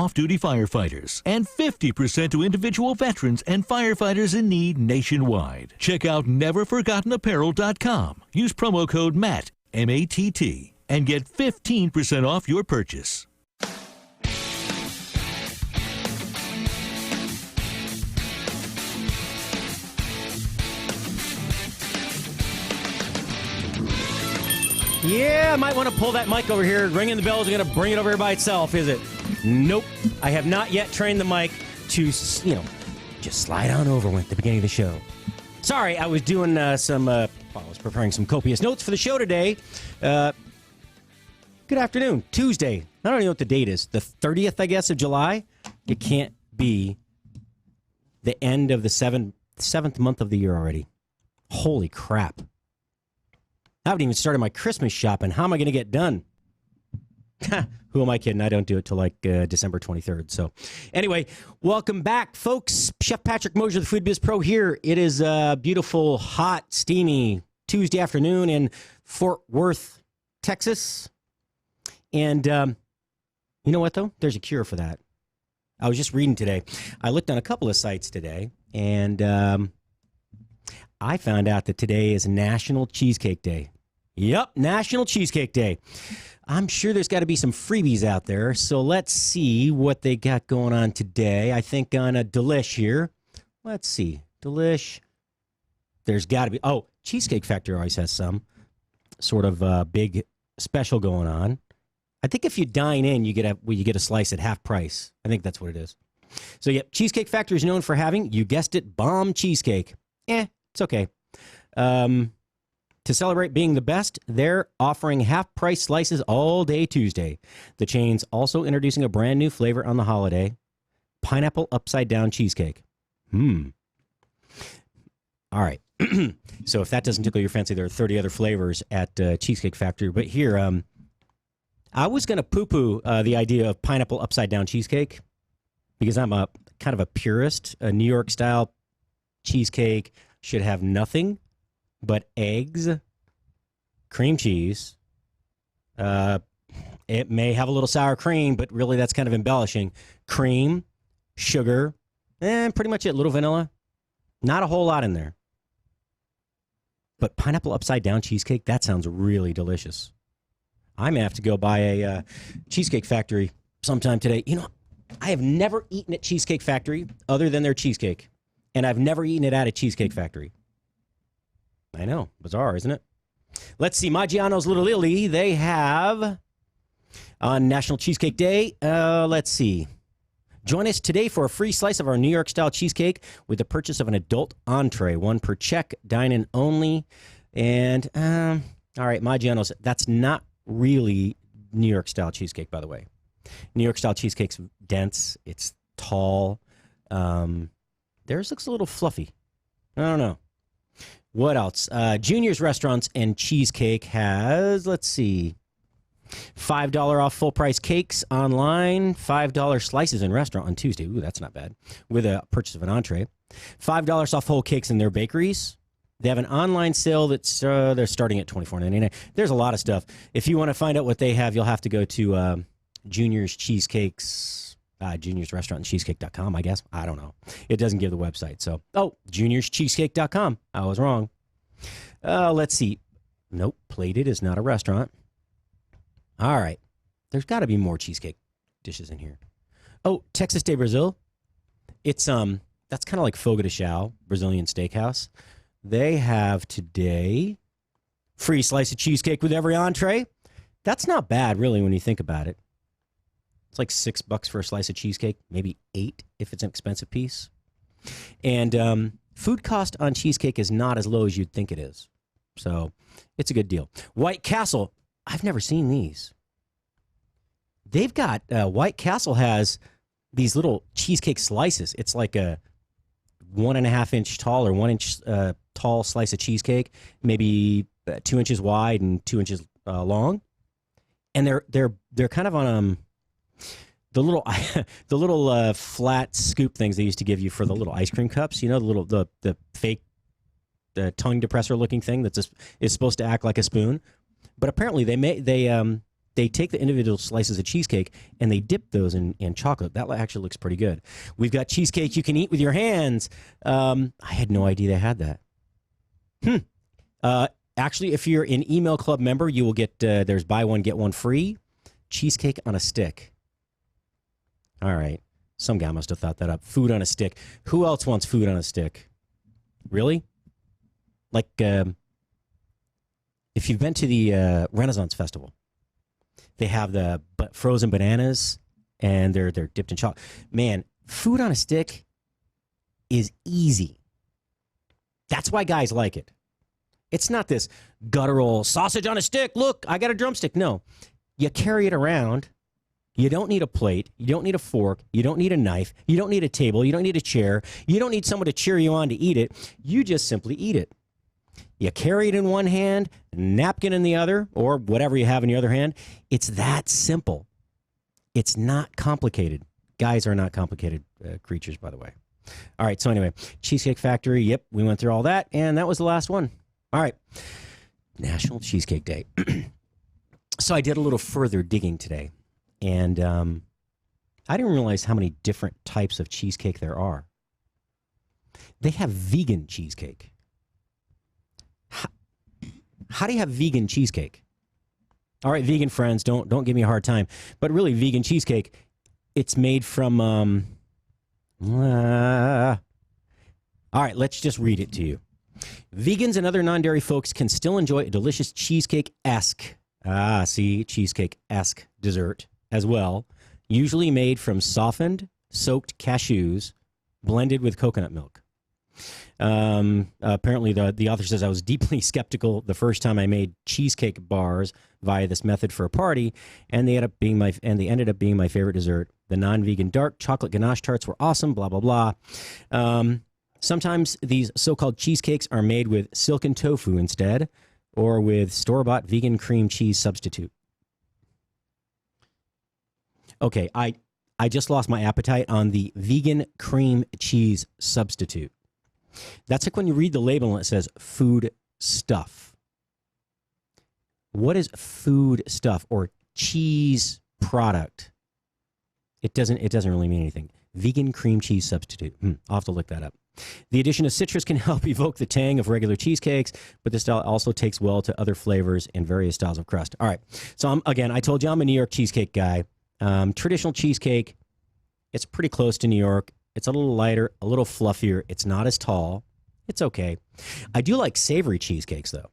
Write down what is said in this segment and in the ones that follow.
off-duty firefighters and 50% to individual veterans and firefighters in need nationwide. Check out neverforgottenapparel.com. Use promo code MATT, M-A-T-T, and get 15% off your purchase. Yeah, I might want to pull that mic over here. Ringing the bell is going to bring it over here by itself, is it? Nope. I have not yet trained the mic to, just slide on over at the beginning of the show. Sorry, I was doing I was preparing some copious notes for the show today. Good afternoon. Tuesday. I don't even know what the date is. The 30th, I guess, of July. It can't be the end of the seventh month of the year already. Holy crap. I haven't even started my Christmas shopping. How am I going to get done? Who am I kidding? I don't do it till like December 23rd. So anyway, welcome back, folks. Chef Patrick Mosher, the Food Biz Pro here. It is a beautiful, hot, steamy Tuesday afternoon in Fort Worth, Texas. And you know what, though? There's a cure for that. I was just reading today. I looked on a couple of sites today, and I found out that today is National Cheesecake Day. Yep, National Cheesecake Day. I'm sure there's got to be some freebies out there, so let's see what they got going on today. I think on a Delish here. Let's see. Delish. There's got to be... Oh, Cheesecake Factory always has some sort of big special going on. I think if you dine in, you get a slice at half price. I think that's what it is. So, yeah, Cheesecake Factory is known for having, you guessed it, bomb cheesecake. It's okay. To celebrate being the best, they're offering half-price slices all day Tuesday. The chain's also introducing a brand new flavor on the holiday, pineapple upside-down cheesecake. All right. So if that doesn't tickle your fancy, there are 30 other flavors at Cheesecake Factory. But here, I was going to poo-poo the idea of pineapple upside-down cheesecake because I'm a kind of a purist. A New York-style cheesecake should have nothing but eggs, cream cheese. It may have a little sour cream, but really that's kind of embellishing. Cream, sugar, and pretty much it. Little vanilla. Not a whole lot in there. But pineapple upside down cheesecake, that sounds really delicious. I may have to go buy a Cheesecake Factory sometime today. I have never eaten at Cheesecake Factory other than their cheesecake. And I've never eaten it at a Cheesecake Factory. I know. Bizarre, isn't it? Let's see. Maggiano's Little Italy, they have on National Cheesecake Day. Let's see. Join us today for a free slice of our New York-style cheesecake with the purchase of an adult entree. One per check, dine-in only. And, all right, Maggiano's, that's not really New York-style cheesecake, by the way. New York-style cheesecake's dense. It's tall. Theirs looks a little fluffy. I don't know. What else? Junior's Restaurants and Cheesecake has, let's see, $5 off full-price cakes online, $5 slices in restaurant on Tuesday. Ooh, that's not bad. With a purchase of an entree. $5 off whole cakes in their bakeries. They have an online sale that's they're starting at $24.99. There's a lot of stuff. If you want to find out what they have, you'll have to go to Junior's Cheesecakes. Junior's Restaurant and Cheesecake.com, I guess. I don't know. It doesn't give the website. So, Junior'sCheesecake.com. I was wrong. Let's see. Nope. Plated is not a restaurant. All right. There's got to be more cheesecake dishes in here. Oh, Texas de Brazil. It's that's kind of like Fogo de Chão, Brazilian steakhouse. They have today free slice of cheesecake with every entree. That's not bad, really, when you think about it. It's like $6 for a slice of cheesecake, maybe $8 if it's an expensive piece. And food cost on cheesecake is not as low as you'd think it is. So it's a good deal. White Castle, I've never seen these. They've got, White Castle has these little cheesecake slices. It's like a 1.5 inch tall or 1 inch tall slice of cheesecake, maybe 2 inches wide and 2 inches long. And they're kind of on the little flat scoop things they used to give you for the little ice cream cups. You know, the fake tongue depressor looking thing that's is supposed to act like a spoon. But apparently they they take the individual slices of cheesecake and they dip those in chocolate. That actually looks pretty good. We've got cheesecake you can eat with your hands. I had no idea they had that. Actually, if you're an email club member, you will get, there's buy one, get one free. Cheesecake on a stick. All right. Some guy must have thought that up. Food on a stick. Who else wants food on a stick? Really? Like, if you've been to the Renaissance Festival, they have the frozen bananas, and they're dipped in chocolate. Man, food on a stick is easy. That's why guys like it. It's not this guttural sausage on a stick. Look, I got a drumstick. No, you carry it around. You don't need a plate. You don't need a fork. You don't need a knife. You don't need a table. You don't need a chair. You don't need someone to cheer you on to eat it. You just simply eat it. You carry it in one hand, napkin in the other, or whatever you have in your other hand. It's that simple. It's not complicated. Guys are not complicated creatures, by the way. All right, so anyway, Cheesecake Factory, yep, we went through all that, and that was the last one. All right, National Cheesecake Day. So I did a little further digging today, and I didn't realize how many different types of cheesecake there are. They have vegan cheesecake. How do you have vegan cheesecake? All right, vegan friends, don't give me a hard time. But really, vegan cheesecake, it's made from... all right, let's just read it to you. Vegans and other non-dairy folks can still enjoy a delicious cheesecake-esque, cheesecake-esque dessert as well, usually made from softened, soaked cashews blended with coconut milk. Apparently, the author says, I was deeply skeptical the first time I made cheesecake bars via this method for a party, and they ended up being my favorite dessert. The non-vegan dark chocolate ganache tarts were awesome, blah, blah, blah. Sometimes these so-called cheesecakes are made with silken tofu instead, or with store-bought vegan cream cheese substitute. Okay, I just lost my appetite on the vegan cream cheese substitute. That's like when you read the label and it says food stuff. What is food stuff or cheese product? It doesn't really mean anything. Vegan cream cheese substitute. I'll have to look that up. The addition of citrus can help evoke the tang of regular cheesecakes, but this style also takes well to other flavors and various styles of crust. All right. So I told you I'm a New York cheesecake guy. Traditional cheesecake, it's pretty close to New York. It's a little lighter, a little fluffier. It's not as tall. It's okay. I do like savory cheesecakes, though.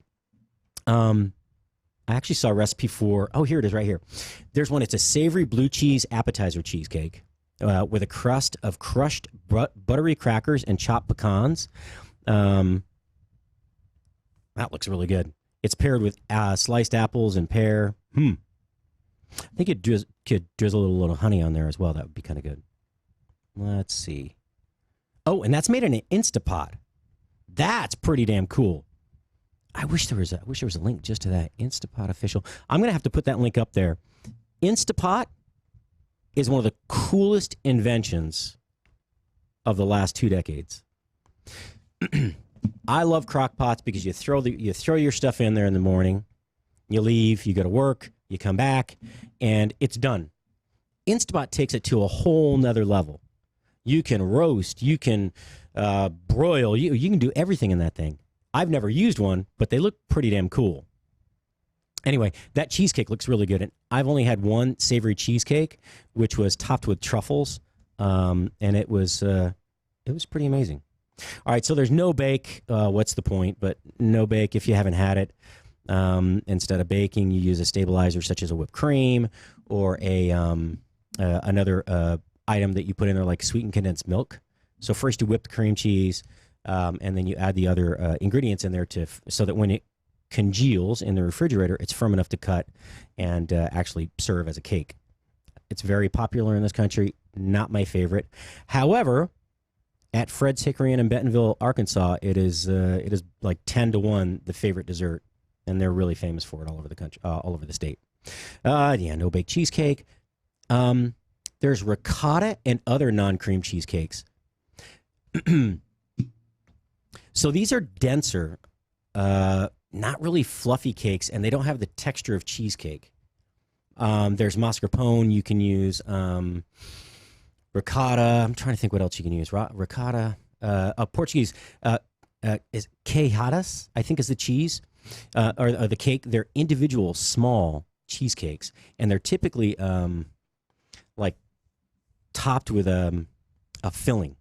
I actually saw a recipe for, here it is right here. There's one. It's a savory blue cheese appetizer cheesecake with a crust of crushed buttery crackers and chopped pecans. That looks really good. It's paired with sliced apples and pear. I think it could drizzle a little honey on there as well. That would be kind of good. Let's see. Oh, and that's made in an Instapot. That's pretty damn cool. I wish there was a link just to that Instapot official. I'm going to have to put that link up there. Instapot is one of the coolest inventions of the last 2 decades. I love crock pots because you throw your stuff in there in the morning, you leave, you go to work, you come back, and it's done. Instapot takes it to a whole nother level. You can roast, you can broil, you can do everything in that thing. I've never used one, but they look pretty damn cool. Anyway, that cheesecake looks really good. And I've only had one savory cheesecake, which was topped with truffles, and it was pretty amazing. All right, so there's no bake. What's the point? But no bake if you haven't had it. Instead of baking, you use a stabilizer such as a whipped cream or another item that you put in there like sweetened condensed milk. So first you whip the cream cheese, and then you add the other ingredients in there so that when it congeals in the refrigerator, it's firm enough to cut and actually serve as a cake. It's very popular in this country. Not my favorite. However, at Fred's Hickory Inn in Bentonville, Arkansas, it is like 10-1 the favorite dessert, and they're really famous for it all over the country, all over the state. No bake cheesecake. There's ricotta and other non-cream cheesecakes. So these are denser, not really fluffy cakes, and they don't have the texture of cheesecake. There's mascarpone. You can use ricotta. I'm trying to think what else you can use. Ricotta. Portuguese is quejadas, I think is the cheese or the cake. They're individual small cheesecakes, and they're typically like topped with a filling.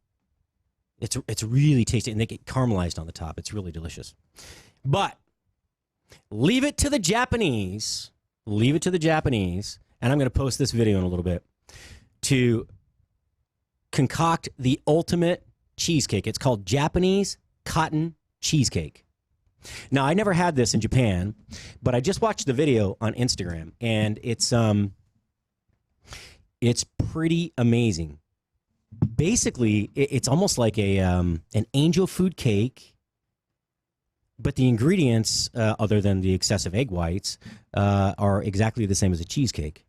It's really tasty, and they get caramelized on the top. It's really delicious. But leave it to the Japanese. Leave it to the Japanese, and I'm going to post this video in a little bit, to concoct the ultimate cheesecake. It's called Japanese cotton cheesecake. Now, I never had this in Japan, but I just watched the video on Instagram, and it's pretty amazing. Basically, it's almost like an angel food cake, but the ingredients, other than the excessive egg whites, are exactly the same as a cheesecake.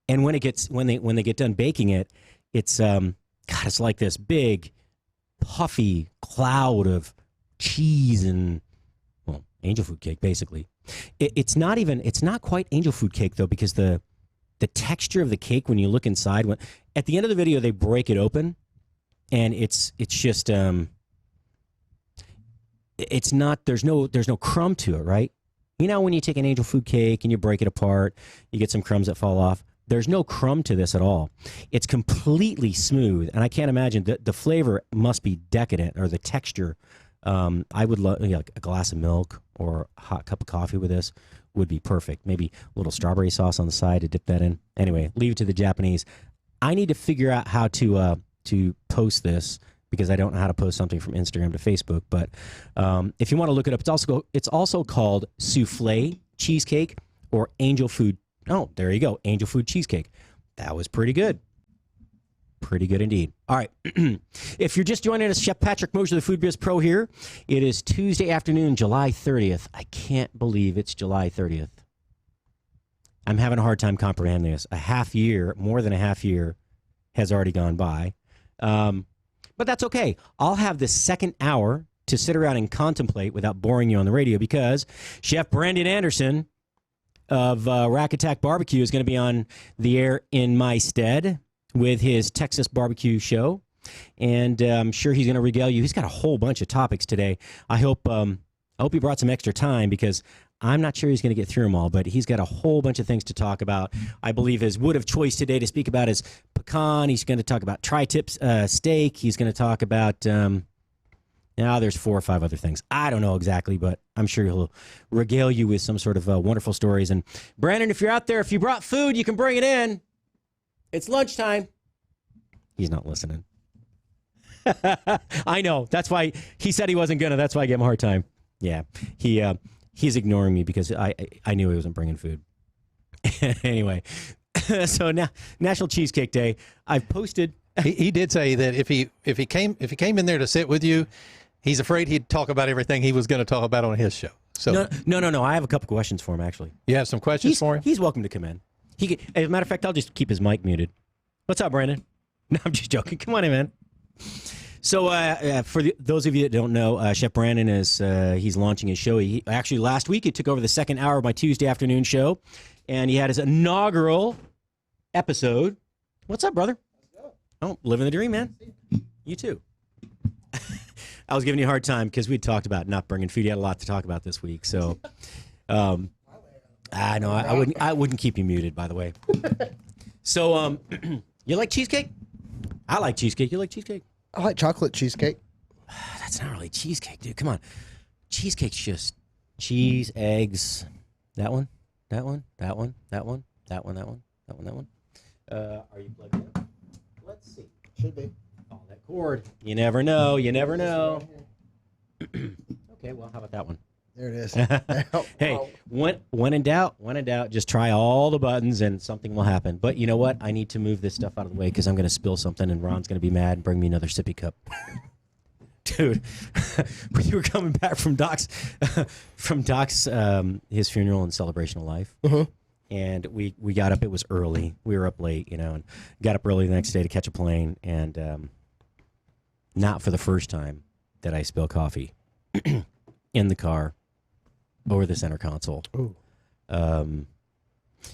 And when they get done baking it, it's it's like this big, puffy cloud of cheese and, well, angel food cake basically. It's not quite angel food cake though, because the texture of the cake when you look inside, at the end of the video they break it open, and it's just it's not, there's no crumb to it, right? You know, when you take an angel food cake and you break it apart, you get some crumbs that fall off. There's no crumb to this at all. It's completely smooth, and I can't imagine the flavor must be decadent, or the texture. I would love a glass of milk or a hot cup of coffee with this would be perfect. Maybe a little strawberry sauce on the side to dip that in. Anyway, leave it to the Japanese. I need to figure out how to post this, because I don't know how to post something from Instagram to Facebook. But if you want to look it up, it's also called souffle cheesecake or angel food. Oh, there you go, angel food cheesecake. That was pretty good. Pretty good indeed. All right. If you're just joining us, Chef Patrick Mosher, the Food Biz Pro here. It is Tuesday afternoon, July 30th. I can't believe it's July 30th. I'm having a hard time comprehending this. More than a half year has already gone by. But that's okay. I'll have this second hour to sit around and contemplate without boring you on the radio, because Chef Brandon Anderson of Rack Attack Barbecue is going to be on the air in my stead with his Texas barbecue show. And I'm sure he's going to regale you. He's got a whole bunch of topics today. I hope he brought some extra time, because I'm not sure he's going to get through them all, but he's got a whole bunch of things to talk about. I believe his wood of choice today to speak about is pecan. He's going to talk about tri-tip steak. He's going to talk about, there's 4 or 5 other things. I don't know exactly, but I'm sure he'll regale you with some sort of wonderful stories. And Brandon, if you're out there, if you brought food, you can bring it in. It's lunchtime. He's not listening. I know. That's why he said he wasn't going to. That's why I gave him a hard time. Yeah. He's ignoring me because I knew he wasn't bringing food. Anyway, so now National Cheesecake Day. I've posted. He did say that if he came in there to sit with you, he's afraid he'd talk about everything he was going to talk about on his show. So no. I have a couple questions for him, actually. You have some questions for him? He's welcome to come in. As a matter of fact, I'll just keep his mic muted. What's up, Brandon? No, I'm just joking. Come on in, man. So for those of you that don't know, Chef Brandon he's launching his show. Actually, last week he took over the second hour of my Tuesday afternoon show, and he had his inaugural episode. What's up, brother? Oh, living the dream, man. You too. I was giving you a hard time because we'd talked about not bringing food. You had a lot to talk about this week, so I know I wouldn't keep you muted, by the way. So you like cheesecake? I like cheesecake. You like cheesecake? I like chocolate cheesecake. That's not really cheesecake, dude. Come on. Cheesecake's just cheese, eggs. That one, that one, that one, that one, that one, that one, that one, that one. Are you plugged in? Let's see. Should be. Follow that cord. You never know. You never know. Okay, well, how about that one? There it is. Hey, when in doubt, just try all the buttons and something will happen. But you know what? I need to move this stuff out of the way because I'm going to spill something and Ron's going to be mad and bring me another sippy cup. Dude, when you were coming back from Doc's his funeral and celebration of life, and we got up. It was early. We were up late, and got up early the next day to catch a plane. And not for the first time that I spill coffee in the car over the center console.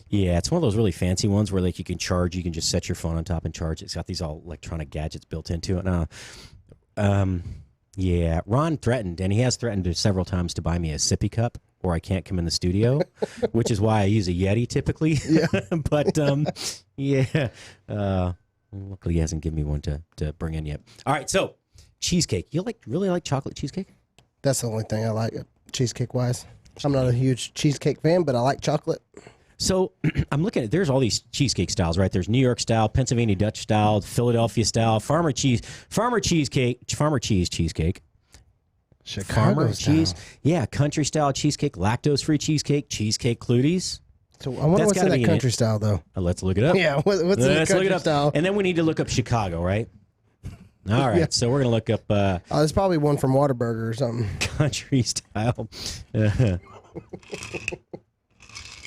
Yeah, it's one of those really fancy ones where like you can charge. You can just set your phone on top and charge. It's got these all electronic gadgets built into it. Yeah, Ron threatened, and he has threatened several times to buy me a sippy cup, or I can't come in the studio, which is why I use a Yeti typically. Yeah. But yeah, luckily he hasn't given me one to bring in yet. All right, so cheesecake. You really like chocolate cheesecake? That's the only thing I like cheesecake wise. I'm not a huge cheesecake fan, but I like chocolate. So I'm looking at, there's all these cheesecake styles, right? There's New York style, Pennsylvania Dutch style, Philadelphia style, farmer cheese cheesecake, Chicago farmer style. cheese, yeah, country style cheesecake, lactose free cheesecake Cluties. So I wonder what's in that country style though. Let's look it up. Yeah, what's in the country style? And then we need to look up Chicago, right? All right, so we're gonna look up there's probably one from Whataburger or something. country style.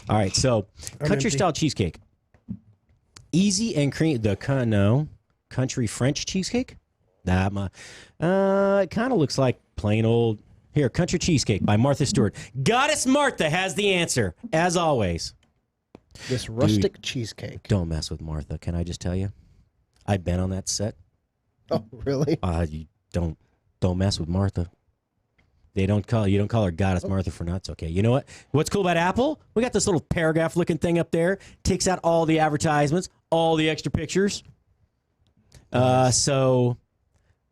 All right, so country style cheesecake, easy and cream. Country French cheesecake. It kind of looks like plain old. Here, country cheesecake by Martha Stewart. Goddess Martha has the answer, as always. This rustic cheesecake. Don't mess with Martha. Can I just tell you? I've been on that set. Oh, really? You don't mess with Martha. You don't call her Goddess Martha for nuts. Okay, you know what? What's cool about Apple? We got this little paragraph looking thing up there. Takes out all the advertisements, all the extra pictures. So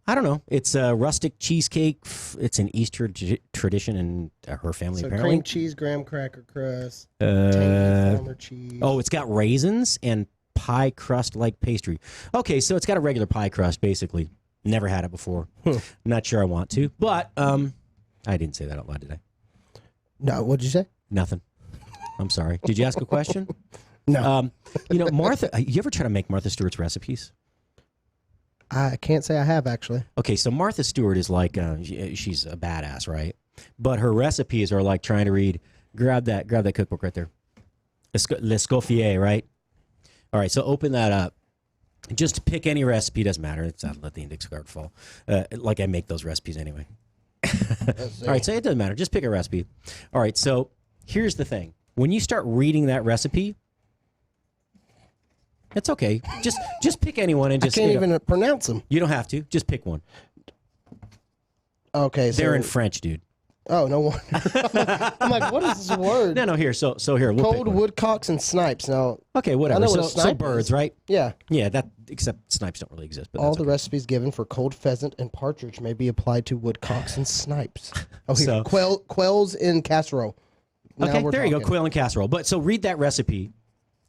I don't know. It's a rustic cheesecake. It's an Easter tradition in her family. So apparently, cream cheese, graham cracker crust, tangy farmer cheese. Oh, it's got raisins and pie crust like pastry. Okay, so it's got a regular pie crust basically. Never had it before. Not sure I want to, but I didn't say that out loud, did I? No, what'd you say? Nothing. I'm sorry. Did you ask a question? No. Martha, you ever try to make Martha Stewart's recipes? I can't say I have, actually. Okay, so Martha Stewart is like, she's a badass, right? But her recipes are like trying to read, grab that cookbook right there. L'Escoffier, right? All right, so open that up. Just pick any recipe, doesn't matter. It's not let the index card fall. Like I make those recipes anyway. All right, so it doesn't matter. Just pick a recipe. All right, so here's the thing. When you start reading that recipe, it's okay. Just pick anyone and just. I can't even pronounce them. You don't have to. Just pick one. Okay, so they're in French, dude. Oh no! I'm like, what is this word? No. Here, so here. We'll Cold woodcocks and snipes. Now, okay, whatever. I know what a So snipe birds, is. right? Yeah. Yeah. That except snipes don't really exist. But All that's the okay. recipes given for cold pheasant and partridge may be applied to woodcocks and snipes. Oh, here, So- quails in casserole. Now Okay, we're there you go, talking. quail and casserole. But so read that recipe,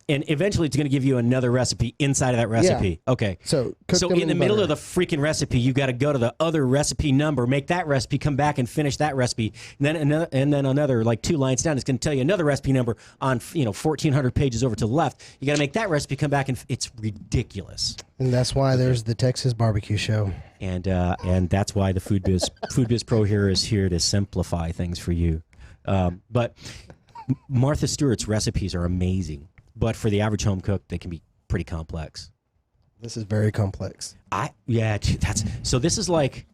and eventually it's going to give you another recipe inside of that recipe. Okay. So cook them in the middle butter. of the freaking recipe, you got to go to the other recipe number, make that recipe, come back and finish that recipe, and then another like 2 lines down, it's going to tell you another recipe number on 1,400 pages over to the left. You got to make that recipe, come back, and it's ridiculous. And that's why there's the Texas barbecue show. And that's why the Food Biz Pro here is here to simplify things for you. But Martha Stewart's recipes are amazing. But for the average home cook, they can be pretty complex. This is very complex. So this is like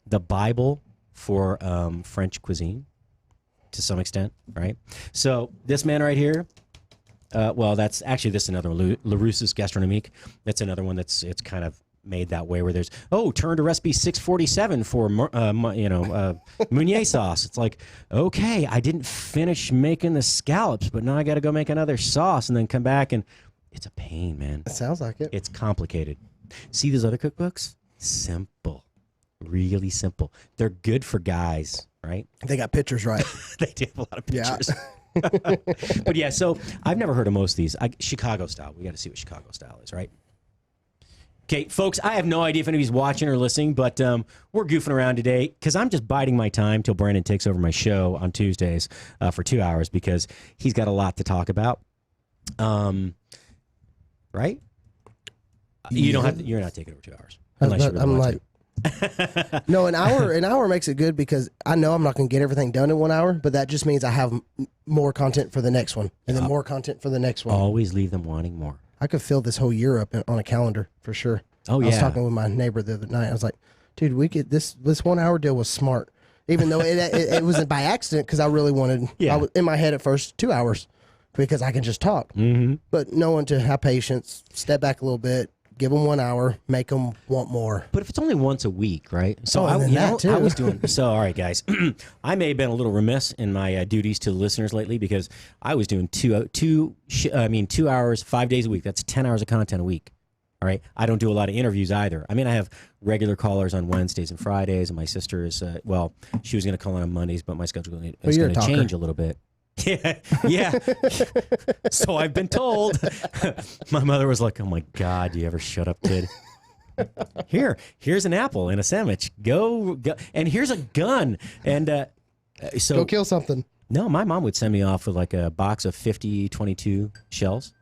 the Bible for French cuisine to some extent, right? So this man right here, this is another one, LaRousse's Gastronomique. That's another one it's kind of made that way where there's, turn to recipe 647 for, Meunier sauce. It's like, okay, I didn't finish making the scallops, but now I got to go make another sauce and then come back, and it's a pain, man. It sounds like it. It's complicated. See those other cookbooks? Simple. Really simple. They're good for guys, right? They got pictures right. They do have a lot of Yeah. pictures. But yeah, so I've never heard of most of these. Chicago style. We got to see what Chicago style is, right? Okay, folks, I have no idea if anybody's watching or listening, but we're goofing around today because I'm just biding my time till Brandon takes over my show on Tuesdays for 2 hours because he's got a lot to talk about. Right? You don't have to, you're not taking over 2 hours. Unless you really I'm want like, to. no, an hour makes it good because I know I'm not going to get everything done in 1 hour, but that just means I have more content for the next one and then more content for the next one. Always leave them wanting more. I could fill this whole year up on a calendar for sure. Oh, I was yeah. talking with my neighbor the other night. I was like, dude, we could this 1 hour deal was smart, even though it wasn't by accident because I really wanted. Yeah. I was in my head at first 2 hours because I can just talk. Mm-hmm. But knowing to have patience, step back a little bit, give them 1 hour, make them want more. But if it's only once a week, right? So and then that too. I was doing. So all right, guys, I may have been a little remiss in my duties to the listeners lately because I was doing 2 hours, 5 days a week. That's 10 hours of content a week. All right. I don't do a lot of interviews either. I mean, I have regular callers on Wednesdays and Fridays, and my sister is she was going to call on Mondays, but my schedule is going to change a little bit. Yeah. So I've been told. My mother was like, "Oh my God, do you ever shut up, kid? Here's an apple and a sandwich. Go, and here's a gun." And so Go kill something. No, my mom would send me off with like a box of 50-22 shells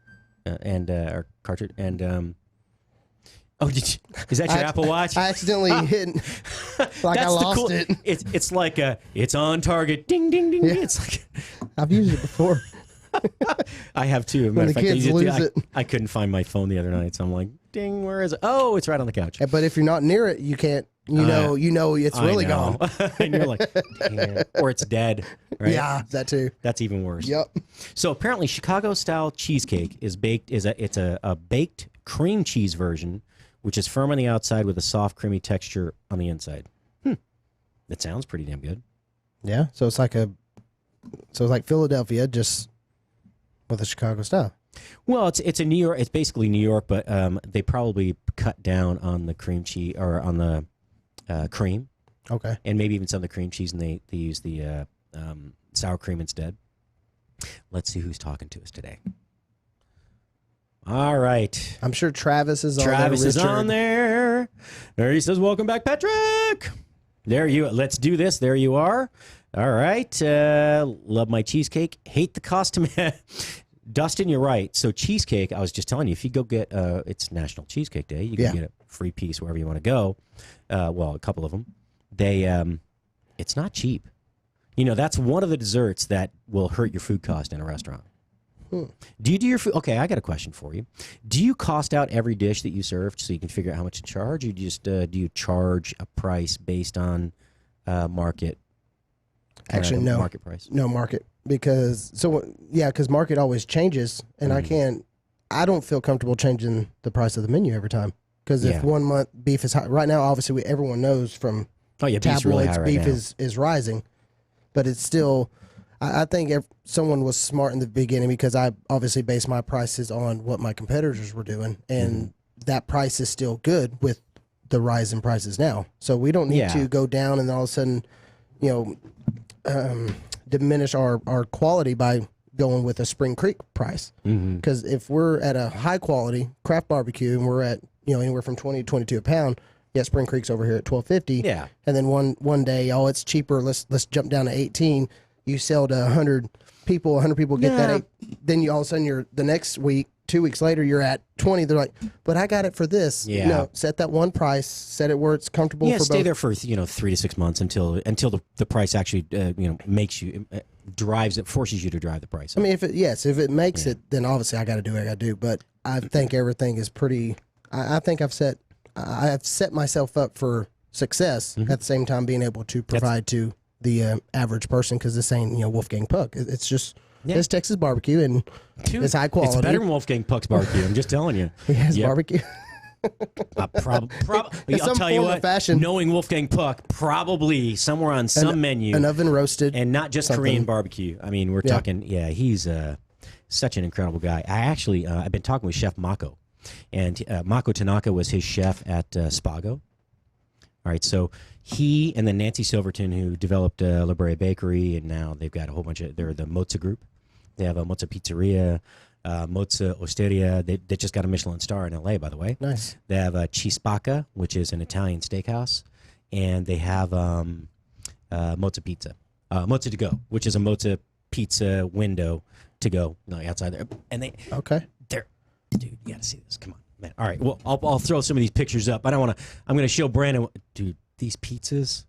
or cartridge and. Oh, is that your Apple Watch? I accidentally hit, like I lost it. It's like it's on target. Ding, ding, ding. Yeah. It's like I've used it before. I have too. When the kids lose it. I couldn't find my phone the other night, so I'm like, ding, where is it? Oh, it's right on the couch. But if you're not near it, you can't. You know it's really gone. And you're like, damn. Or it's dead. Right? Yeah, that too. That's even worse. Yep. So apparently, Chicago-style cheesecake is baked. It's a baked cream cheese version, which is firm on the outside with a soft, creamy texture on the inside. That sounds pretty damn good. Yeah. So it's like Philadelphia, just with a Chicago style. Well, it's a New York. It's basically New York, but they probably cut down on the cream cheese or on the cream. Okay. And maybe even some of the cream cheese, and they use the sour cream instead. Let's see who's talking to us today. All right. I'm sure Travis is on there. Travis is on there. There he says, "Welcome back, Patrick." There you. Let's do this. There you are. All right. Love my cheesecake. Hate the cost to Dustin, you're right. So cheesecake, I was just telling you, if you go get, it's National Cheesecake Day. You can get a free piece wherever you want to go. Well, a couple of them. It's not cheap. You know, that's one of the desserts that will hurt your food cost in a restaurant. Do you do your food? Okay, I got a question for you. Do you cost out every dish that you serve so you can figure out how much to charge, or do you charge a price based on market? Actually, no. Market price. No market. Because market always changes, and I don't feel comfortable changing the price of the menu every time. Because if 1 month beef is high, right now, obviously everyone knows from tabloids really high right beef now. is rising, but it's still. I think someone was smart in the beginning because I obviously based my prices on what my competitors were doing, and that price is still good with the rise in prices now. So we don't need to go down and then all of a sudden, diminish our quality by going with a Spring Creek price. Because if we're at a high quality craft barbecue and we're at anywhere from 20 to 22 a pound, Spring Creek's over here at $12.50. Yeah, and then one day, it's cheaper. Let's jump down to 18. You sell to 100 people get that. Then you all of a sudden the next week, 2 weeks later, you're at 20. They're like, but I got it for this. Yeah. No, set that one price, set it where it's comfortable for both. Stay there for 3 to 6 months until the price actually makes you drives it, forces you to drive the price up. I mean, if it makes it, then obviously I got to do what I got to do. But I think everything is pretty. I think I've set myself up for success at the same time being able to provide to the average person, because this ain't Wolfgang Puck. It's just it's Texas barbecue and it's high quality. It's better than Wolfgang Puck's barbecue. I'm just telling you. He has barbecue. I'll tell you what. Fashion. Knowing Wolfgang Puck, probably somewhere on some menu, an oven roasted, and not just Korean barbecue. I mean, we're talking. Yeah, he's such an incredible guy. I actually I've been talking with Chef Mako, and Mako Tanaka was his chef at Spago. All right, so he and then Nancy Silverton, who developed La Brea Bakery, and now they've got a whole bunch of. They're the Mozza Group. They have a Mozza Pizzeria, Mozza Osteria. They just got a Michelin star in L.A., by the way. Nice. They have a Cispacca, which is an Italian steakhouse, and they have Mozza Pizza, Mozza to go, which is a Mozza pizza window to go outside there. And they're dude, you got to see this. Come on. Man. All right, well, I'll throw some of these pictures up. I don't want to. I'm going to show Brandon. Dude, these pizzas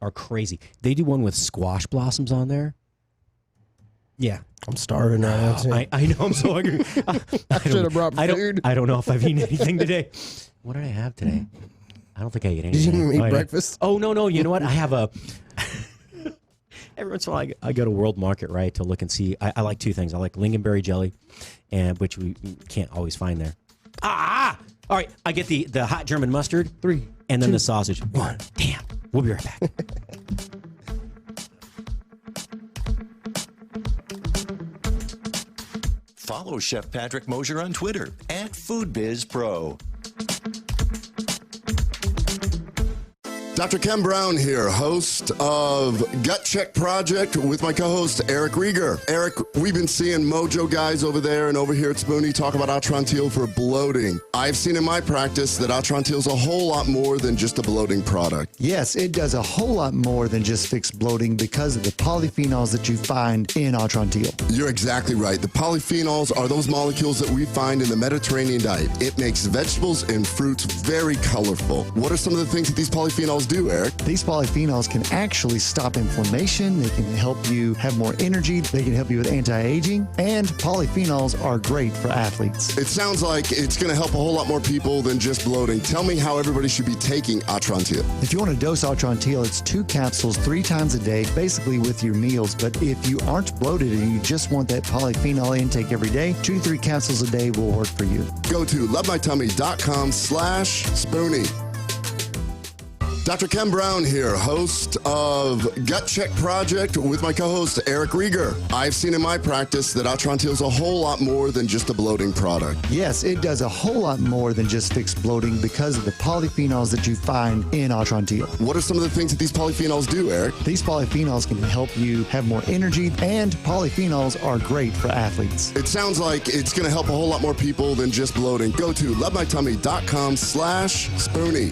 are crazy. They do one with squash blossoms on there. Yeah, I'm starving now. I know. I'm so hungry. I should have brought food. I don't know if I've eaten anything today. What did I have today? I don't think I ate anything. Did you eat breakfast? Oh no. You know what? I have a. every once in a while I go to World Market, right, to look and see. I like two things. I like lingonberry jelly, and which we can't always find there. All right, I get the hot German mustard. 3, and then 2, the sausage. 1. Damn. We'll be right back. Follow Chef Patrick Mosher on Twitter at Food Biz Pro. Dr. Ken Brown here, host of Gut Check Project with my co-host Eric Rieger. Eric, we've been seeing Mojo guys over there and over here at Spoony talk about Atrantil for bloating. I've seen in my practice that Atrantil is a whole lot more than just a bloating product. Yes, it does a whole lot more than just fix bloating because of the polyphenols that you find in Atrantil. You're exactly right. The polyphenols are those molecules that we find in the Mediterranean diet. It makes vegetables and fruits very colorful. What are some of the things that these polyphenols do, Eric? These polyphenols can actually stop inflammation. They can help you have more energy. They can help you with anti-aging. And polyphenols are great for athletes. It sounds like it's going to help a whole lot more people than just bloating. Tell me how everybody should be taking Atrantil. If you want to dose Atrantil, it's 2 capsules 3 times a day, basically with your meals. But if you aren't bloated and you just want that polyphenol intake every day, 2 to 3 capsules a day will work for you. Go to lovemytummy.com/Spoony. Dr. Ken Brown here, host of Gut Check Project with my co-host Eric Rieger. I've seen in my practice that Atrantil is a whole lot more than just a bloating product. Yes, it does a whole lot more than just fix bloating because of the polyphenols that you find in Atrantil. What are some of the things that these polyphenols do, Eric? These polyphenols can help you have more energy, and polyphenols are great for athletes. It sounds like it's going to help a whole lot more people than just bloating. Go to lovemytummy.com/Spoony.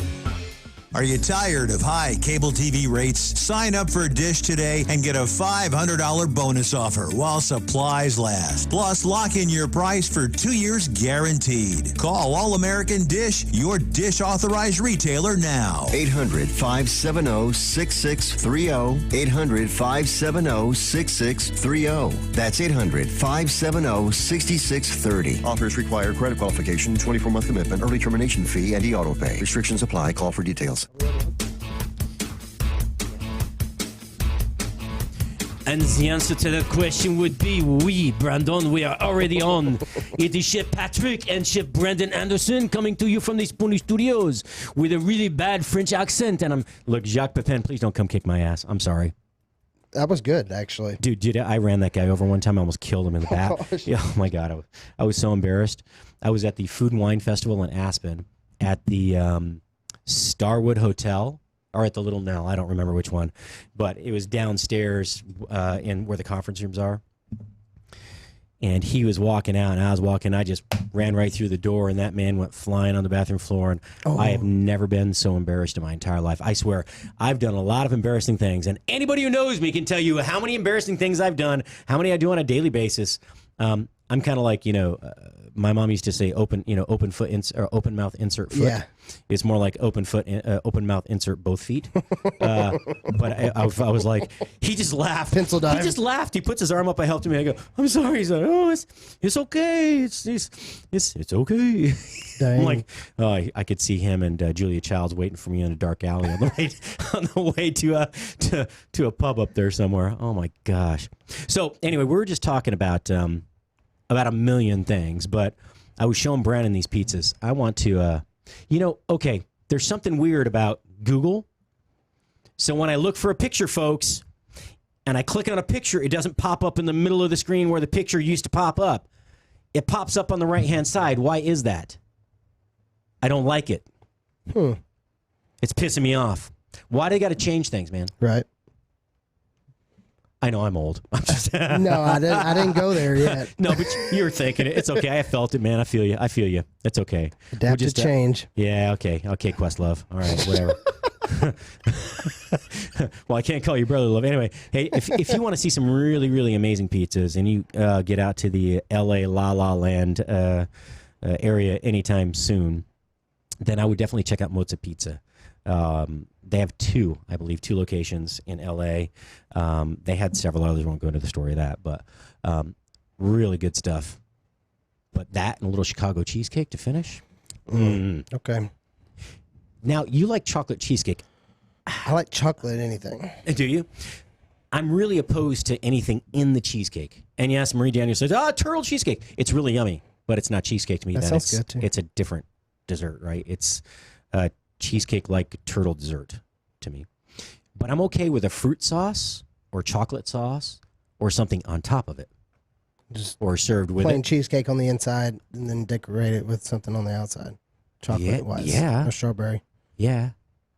Are you tired of high cable TV rates? Sign up for Dish today and get a $500 bonus offer while supplies last. Plus, lock in your price for 2 years guaranteed. Call All American Dish, your Dish authorized retailer now. 800-570-6630. 800-570-6630. That's 800-570-6630. Offers require credit qualification, 24-month commitment, early termination fee, and e-auto pay. Restrictions apply. Call for details. And the answer to that question would be oui, Brandon. We are already on. It is Chef Patrick and Chef Brandon Anderson coming to you from the Spoony Studios with a really bad French accent. And look, Jacques Pepin, please don't come kick my ass. I'm sorry. That was good, actually. Dude, I ran that guy over one time. I almost killed him in the back. Oh my God. I was so embarrassed. I was at the Food and Wine Festival in Aspen at the Starwood Hotel, or at the Little Nell, I don't remember which one, but it was downstairs in where the conference rooms are. And he was walking out, and I was walking. I just ran right through the door, and that man went flying on the bathroom floor. And I have never been so embarrassed in my entire life. I swear, I've done a lot of embarrassing things, and anybody who knows me can tell you how many embarrassing things I've done, how many I do on a daily basis. I'm kind of like, my mom used to say open foot or open mouth insert foot. Yeah. It's more like open mouth insert both feet. But I was like, he just laughed. Pencil dive. He just laughed. He puts his arm up. I helped him. I go, I'm sorry. He's like, oh, it's okay. It's okay. Dang. I'm like, oh, I could see him and Julia Childs waiting for me in a dark alley on the way to a pub up there somewhere. Oh my gosh. So anyway, we were just talking about a million things, but I was showing Brandon these pizzas. I want to, okay, there's something weird about Google. So when I look for a picture, folks, and I click on a picture, it doesn't pop up in the middle of the screen where the picture used to pop up. It pops up on the right-hand side. Why is that? I don't like it. It's pissing me off. Why do they got to change things, man? Right. I know I'm old. I'm just No, I didn't go there yet. No, but you're thinking it. It's okay. I felt it, man. I feel you. It's okay. Adapt to change. Yeah, okay. Okay, Questlove. All right, whatever. Well, I can't call you brother love. Anyway, hey, if you want to see some really, really amazing pizzas and you get out to the L.A. La La Land area anytime soon, then I would definitely check out Mozza Pizza. They have two locations in LA. They had several others. I won't go into the story of that, but really good stuff. But that and a little Chicago cheesecake to finish. Okay. Now, you like chocolate cheesecake. I like chocolate anything. Do you? I'm really opposed to anything in the cheesecake. And yes, Marie Daniel says, turtle cheesecake. It's really yummy, but it's not cheesecake to me. That sounds good, too. It's a different dessert, right? It's cheesecake-like turtle dessert to me. But I'm okay with a fruit sauce or chocolate sauce or something on top of it. Or served with plain it. cheesecake on the inside and then decorate it with something on the outside. Chocolate-wise. Yeah. Or strawberry. Yeah.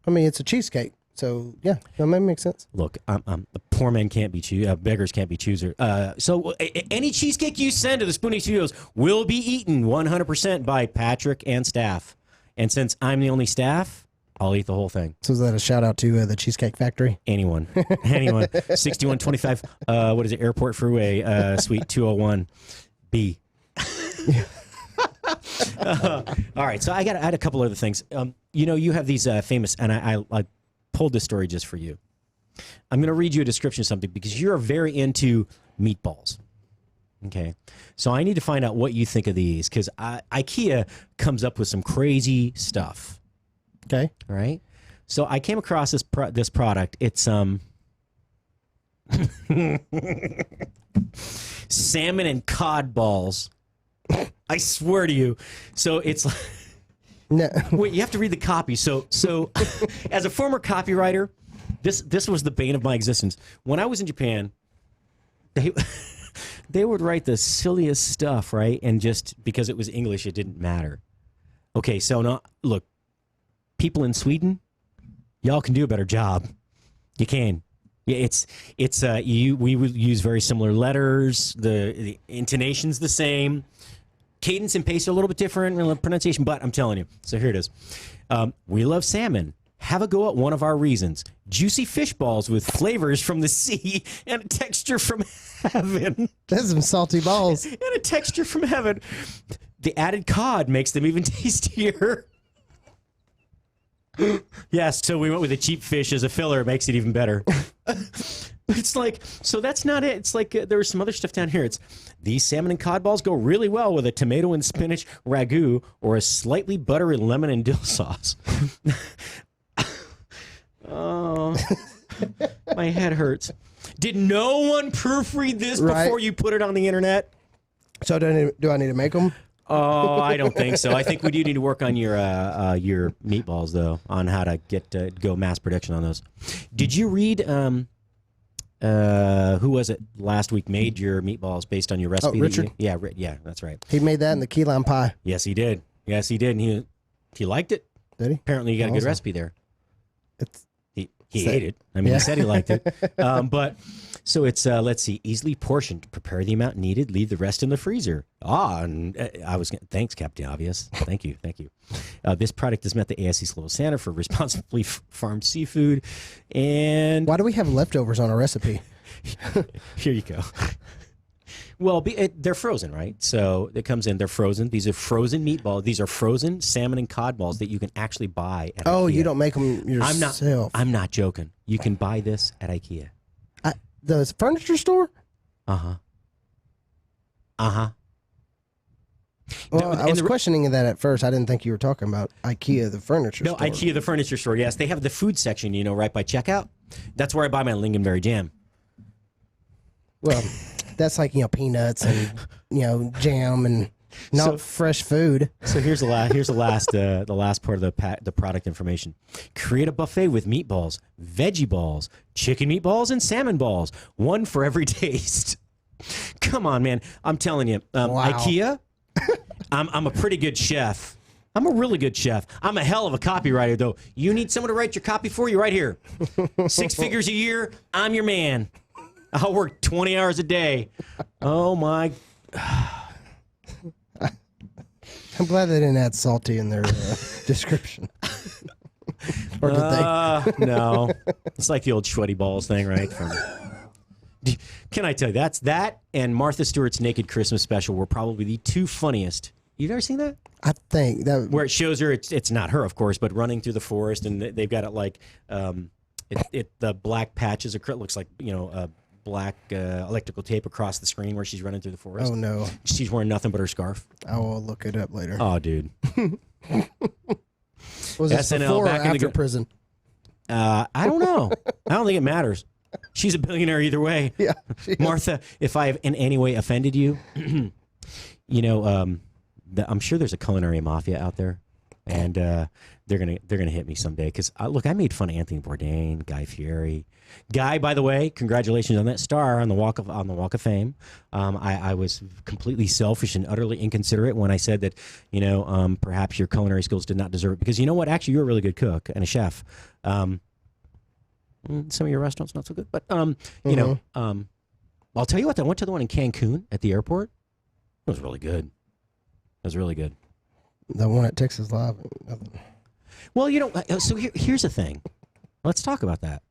I mean, it's a cheesecake. So, yeah, that might make sense. Look, the poor man can't be beggars can't be choosers. So any cheesecake you send to the Spoony Studios will be eaten 100% by Patrick and staff. And since I'm the only staff, I'll eat the whole thing. So is that a shout out to the Cheesecake Factory? Anyone. 6125, what is it, Airport Freeway, Suite 201B. All right, so I had a couple other things. You have these famous, and I pulled this story just for you. I'm going to read you a description of something because you're very into meatballs. Okay, so I need to find out what you think of these because IKEA comes up with some crazy stuff. Okay, all right. So I came across this product. It's salmon and cod balls. I swear to you. So it's no. Wait, you have to read the copy. So as a former copywriter, this was the bane of my existence. When I was in Japan, they would write the silliest stuff, right? And just because it was English, it didn't matter. Okay, so now look, people in Sweden, y'all can do a better job. You can. Yeah, we would use very similar letters. The intonation's the same. Cadence and pace are a little bit different in pronunciation, but I'm telling you. So here it is. We love salmon. Have a go at one of our reasons. Juicy fish balls with flavors from the sea and a texture from heaven. That's some salty balls. And a texture from heaven. The added cod makes them even tastier. Yes, so we went with a cheap fish as a filler. It makes it even better. It's like, so that's not it. It's like there was some other stuff down here. It's these salmon and cod balls go really well with a tomato and spinach ragu or a slightly buttery lemon and dill sauce. Oh, my head hurts. Did no one proofread this before you put it on the internet? So do I need to make them? Oh, I don't think so. I think we do need to work on your meatballs, though, on how to go mass production on those. Did you read who was it last week made your meatballs based on your recipe? Richard? Yeah, that's right. He made that in the key lime pie. Yes, he did. And he liked it. Did he? Apparently, you got a good recipe there. He ate it. I mean, yeah. He said he liked it. But so it's let's see, easily portioned. Prepare the amount needed. Leave the rest in the freezer. And thanks, Captain Obvious. Thank you. This product has met the ASC's Little Standard for responsibly farmed seafood. And why do we have leftovers on our recipe? Here you go. Well, they're frozen, right? So it comes in. They're frozen. These are frozen meatballs. These are frozen salmon and cod balls that you can actually buy at IKEA. You don't make them yourself. I'm not joking. You can buy this at IKEA. The furniture store? Uh-huh. Well, I was questioning that at first. I didn't think you were talking about IKEA, the furniture store. No, IKEA, the furniture store, yes. They have the food section, right by checkout. That's where I buy my lingonberry jam. Well, that's like, peanuts and, jam and not fresh food. So here's the last part of the product information. Create a buffet with meatballs, veggie balls, chicken meatballs, and salmon balls. One for every taste. Come on, man. I'm telling you, wow. IKEA, I'm a pretty good chef. I'm a really good chef. I'm a hell of a copywriter, though. You need someone to write your copy for you right here. 6 figures a year, I'm your man. I'll work 20 hours a day. Oh, my. I'm glad they didn't add salty in their description. Or did they? No. It's like the old sweaty balls thing, right? Can I tell you, that and Martha Stewart's Naked Christmas Special were probably the two funniest. You've ever seen that? I think that where it shows her, it's not her, of course, but running through the forest, and they've got it like the black patches. It looks like black electrical tape across the screen where she's running through the forest. Oh no, she's wearing nothing but her scarf. I will look it up later. Oh, dude. Was this SNL before or back in after prison? I don't know. I don't think it matters. She's a billionaire either way. Yeah, she is. Martha, if I have in any way offended you, you know, I'm sure there's a culinary mafia out there, and they're gonna hit me someday. Because look, I made fun of Anthony Bourdain, Guy Fieri. Guy, by the way, congratulations on that star on the Walk of Fame. I was completely selfish and utterly inconsiderate when I said that, you know, perhaps your culinary skills did not deserve it. Because you know what? Actually, you're a really good cook and a chef. Some of your restaurants not so good, but you know, I'll tell you what. I went to the one in Cancun at the airport. It was really good. It was really good. The one at Texas Live. Well, you know, so here's the thing. Let's talk about that.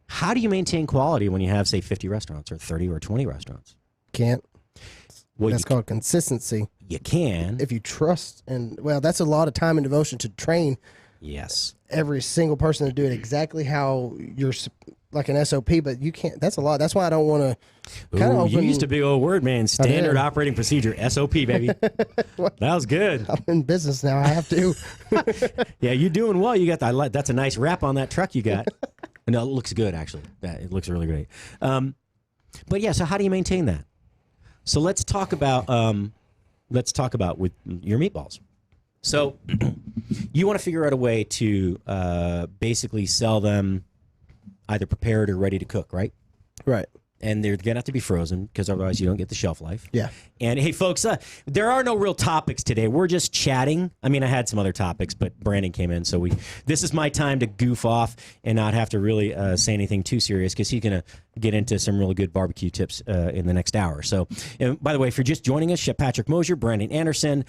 How do you maintain quality when you have, say, 50 restaurants or 30 or 20 restaurants? Can't. Well, that's called consistency. You can. If you trust, and well, that's a lot of time and devotion to train. Yes. Every single person to do it exactly how you're like an SOP, but you can't. That's a lot. That's why I don't want to kind of open. You used a big old word, man. Standard operating procedure, SOP, baby. That was good. I'm in business now. I have to. Yeah, you're doing well. You got that. That's a nice wrap on that truck you got. No, it looks good, actually. It looks really great. But yeah, so how do you maintain that? So let's talk about with your meatballs. So you want to figure out a way to basically sell them either prepared or ready to cook, right? Right. And they're going to have to be frozen because otherwise you don't get the shelf life. Yeah. And hey, folks, there are no real topics today. We're just chatting. I mean, I had some other topics, but Brandon came in, so this is my time to goof off and not have to really say anything too serious because he's going to get into some really good barbecue tips in the next hour. So, and by the way, if you're just joining us, Chef Patrick Mosher, Brandon Anderson,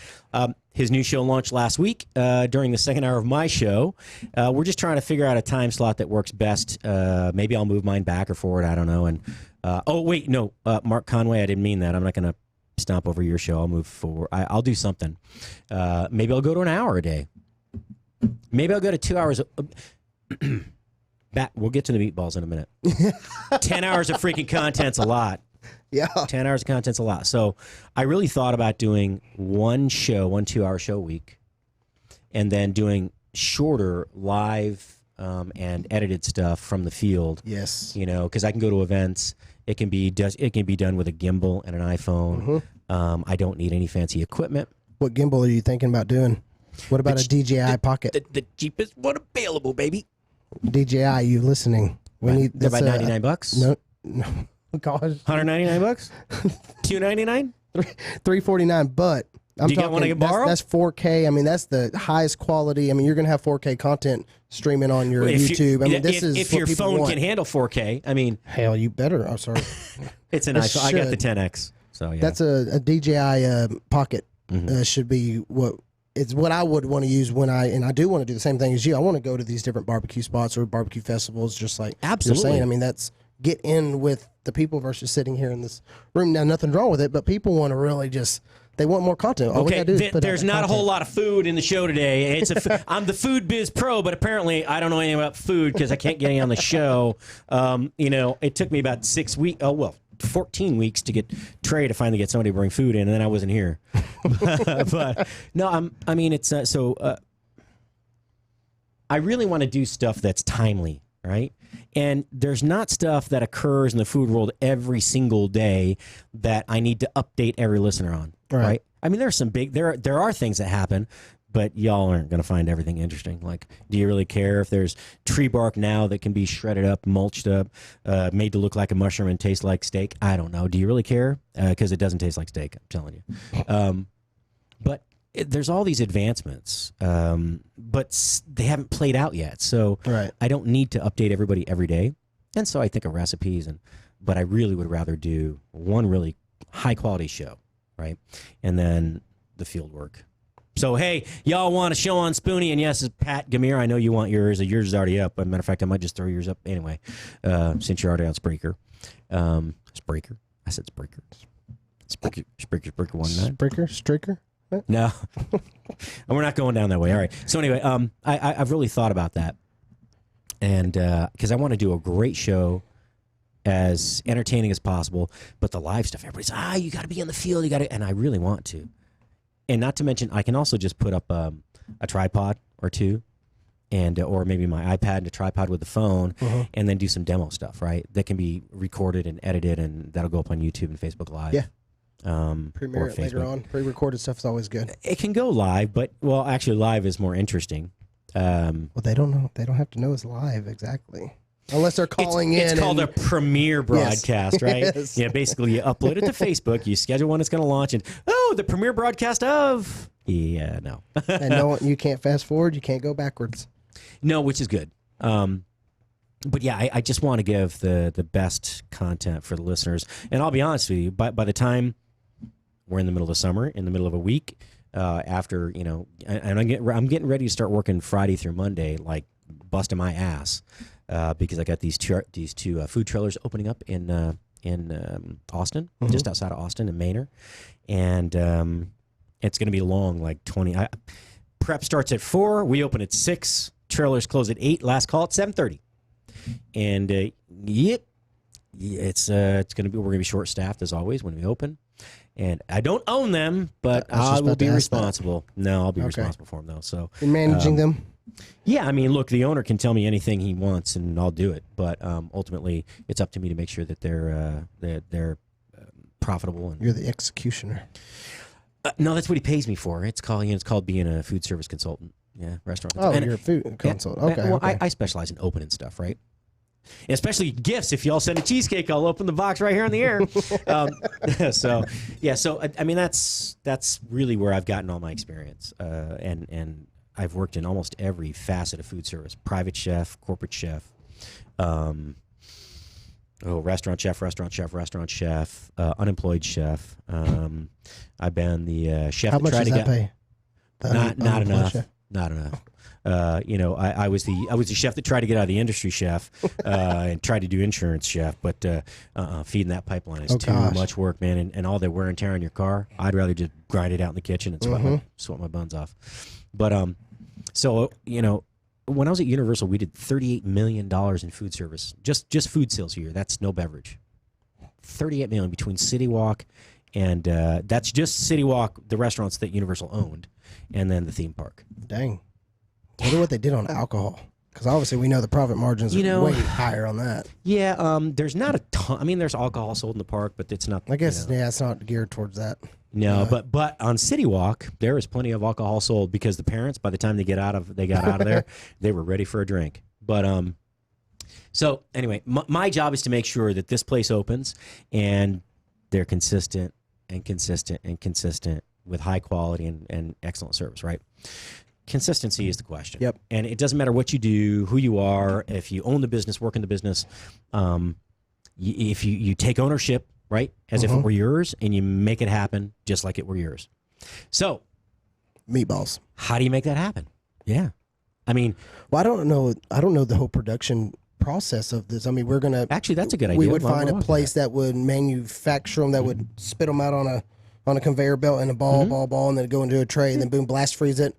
his new show launched last week during the second hour of my show. We're just trying to figure out a time slot that works best. Maybe I'll move mine back or forward. I don't know. And oh, wait, no, Mark Conway, I didn't mean that. I'm not going to stomp over your show. I'll move forward. I'll do something. Maybe I'll go to an hour a day. Maybe I'll go to 2 hours. We'll get to the meatballs in a minute. 10 hours of freaking content's a lot. Yeah. 10 hours of content's a lot. So I really thought about doing one 2-hour show a week, and then doing shorter live and edited stuff from the field. Yes. You know, because I can go to events. It can be done with a gimbal and an iPhone. I don't need any fancy equipment. What gimbal are you thinking about doing? What about a DJI Pocket? The cheapest one available, baby. DJI, you listening? We need they're about $99. No, gosh, $199, $299, $349. But I'm you talking. Got one I can borrow? That's 4K. I mean, that's the highest quality. I mean, you're gonna have 4K content streaming on your YouTube. I mean, this is if what your people phone want. can handle 4K. I mean, hell, you better. I'm sorry. It's an iPhone. I got the 10X. So yeah, that's a DJI Pocket. Should be what. It's what I would want to use when I do want to do the same thing as you. I want to go to these different barbecue spots or barbecue festivals, just like absolutely. You're saying. I mean, that's get in with the people versus sitting here in this room. Now, nothing wrong with it, but people want to really they want more content. All we gotta do is put there's out not content. a whole lot of food in the show today. I'm the Food Biz Pro, but apparently I don't know anything about food because I can't get any on the show. You know, it took me about 6 weeks. 14 weeks to get Trey to finally get somebody to bring food in, and then I wasn't here. But no, I mean, it's I really want to do stuff that's timely, right? And there's not stuff that occurs in the food world every single day that I need to update every listener on, right? I mean, there's some there are things that happen, but y'all aren't going to find everything interesting. Like, do you really care if there's tree bark now that can be shredded up, mulched up, made to look like a mushroom and taste like steak? I don't know. Do you really care? Because it doesn't taste like steak, I'm telling you. But there's all these advancements, but they haven't played out yet. So I don't need to update everybody every day. And so I think of recipes, but I really would rather do one really high-quality show, right? And then the field work. So, hey, y'all want a show on Spoony? And yes, Pat Gamir, I know you want yours. Yours is already up. As a matter of fact, I might just throw yours up anyway, since you're already on Spreaker. Spreaker? I said Spreaker. Spreaker 19. Streaker? No. We're not going down that way. All right. So anyway, I've really thought about that. And because I want to do a great show, as entertaining as possible, but the live stuff, everybody's, you got to be in the field. And I really want to. And not to mention, I can also just put up a tripod or two and or maybe my iPad and a tripod with the phone, and then do some demo stuff, right? That can be recorded and edited, and that'll go up on YouTube and Facebook Live. Yeah. or Premiere it later Facebook. on. Pre-recorded stuff is always good. It can go live, but actually, live is more interesting. Well, they don't know. They don't have to know it's live exactly, unless they're calling in. It's called a premiere broadcast, right? Yes. Yeah, basically, you upload it to Facebook, you schedule when it's going to launch, and the premiere broadcast of. Yeah, no. And no, you can't fast forward. You can't go backwards. No, which is good. But yeah, I just want to give the best content for the listeners. And I'll be honest with you, by the time we're in the middle of summer, in the middle of a week, after, and I'm getting ready to start working Friday through Monday, like busting my ass, because I got these two food trailers opening up in Austin, just outside of Austin in Manor. And it's going to be long, like 20. Prep starts at 4. We open at 6. Trailers close at 8. Last call at 7:30. And it's going to be, we're going to be short staffed as always when we open. And I don't own them, but I will be responsible. No, I'll be responsible for them though. So you're managing them. Yeah, I mean, look, the owner can tell me anything he wants, and I'll do it. But ultimately, it's up to me to make sure that they're profitable. And you're the executioner. No, that's what he pays me for. It's called being a food service consultant. Yeah, restaurant. Oh, you're a food consultant. Okay. Well, I specialize in opening stuff, right? And especially gifts. If y'all send a cheesecake, I'll open the box right here in the air. So I mean, that's really where I've gotten all my experience, and I've worked in almost every facet of food service: private chef, corporate chef, restaurant chef, unemployed chef. I've been the chef. How much does that pay? Not enough. Chef? Not enough. I was the chef that tried to get out of the industry chef and tried to do insurance chef, but feeding that pipeline is too much work, man, and all the wear and tear on your car. I'd rather just grind it out in the kitchen and sweat my buns off. But when I was at Universal, we did $38 million in food service, just food sales a year. That's no beverage. $38 million between City Walk and that's just City Walk, the restaurants that Universal owned, and then the theme park. Dang. I wonder what they did on alcohol. Because obviously we know the profit margins are way higher on that. Yeah, there's not a ton. I mean, there's alcohol sold in the park, but it's not. I guess, it's not geared towards that. No, but on City Walk, there is plenty of alcohol sold because the parents, by the time they got out of there, they were ready for a drink. But so anyway, my job is to make sure that this place opens and they're consistent with high quality and excellent service, right? Consistency is the question. Yep. And it doesn't matter what you do, who you are, if you own the business, work in the business, if you take ownership, right, as if it were yours, and you make it happen just like it were yours. So, meatballs. How do you make that happen? Yeah. I mean, well, I don't know the whole production process of this. I mean, we're gonna actually that's a good idea. We would find a place that would manufacture them, that would spit them out on a conveyor belt in a ball, and then go into a tray, and then boom, blast freeze it.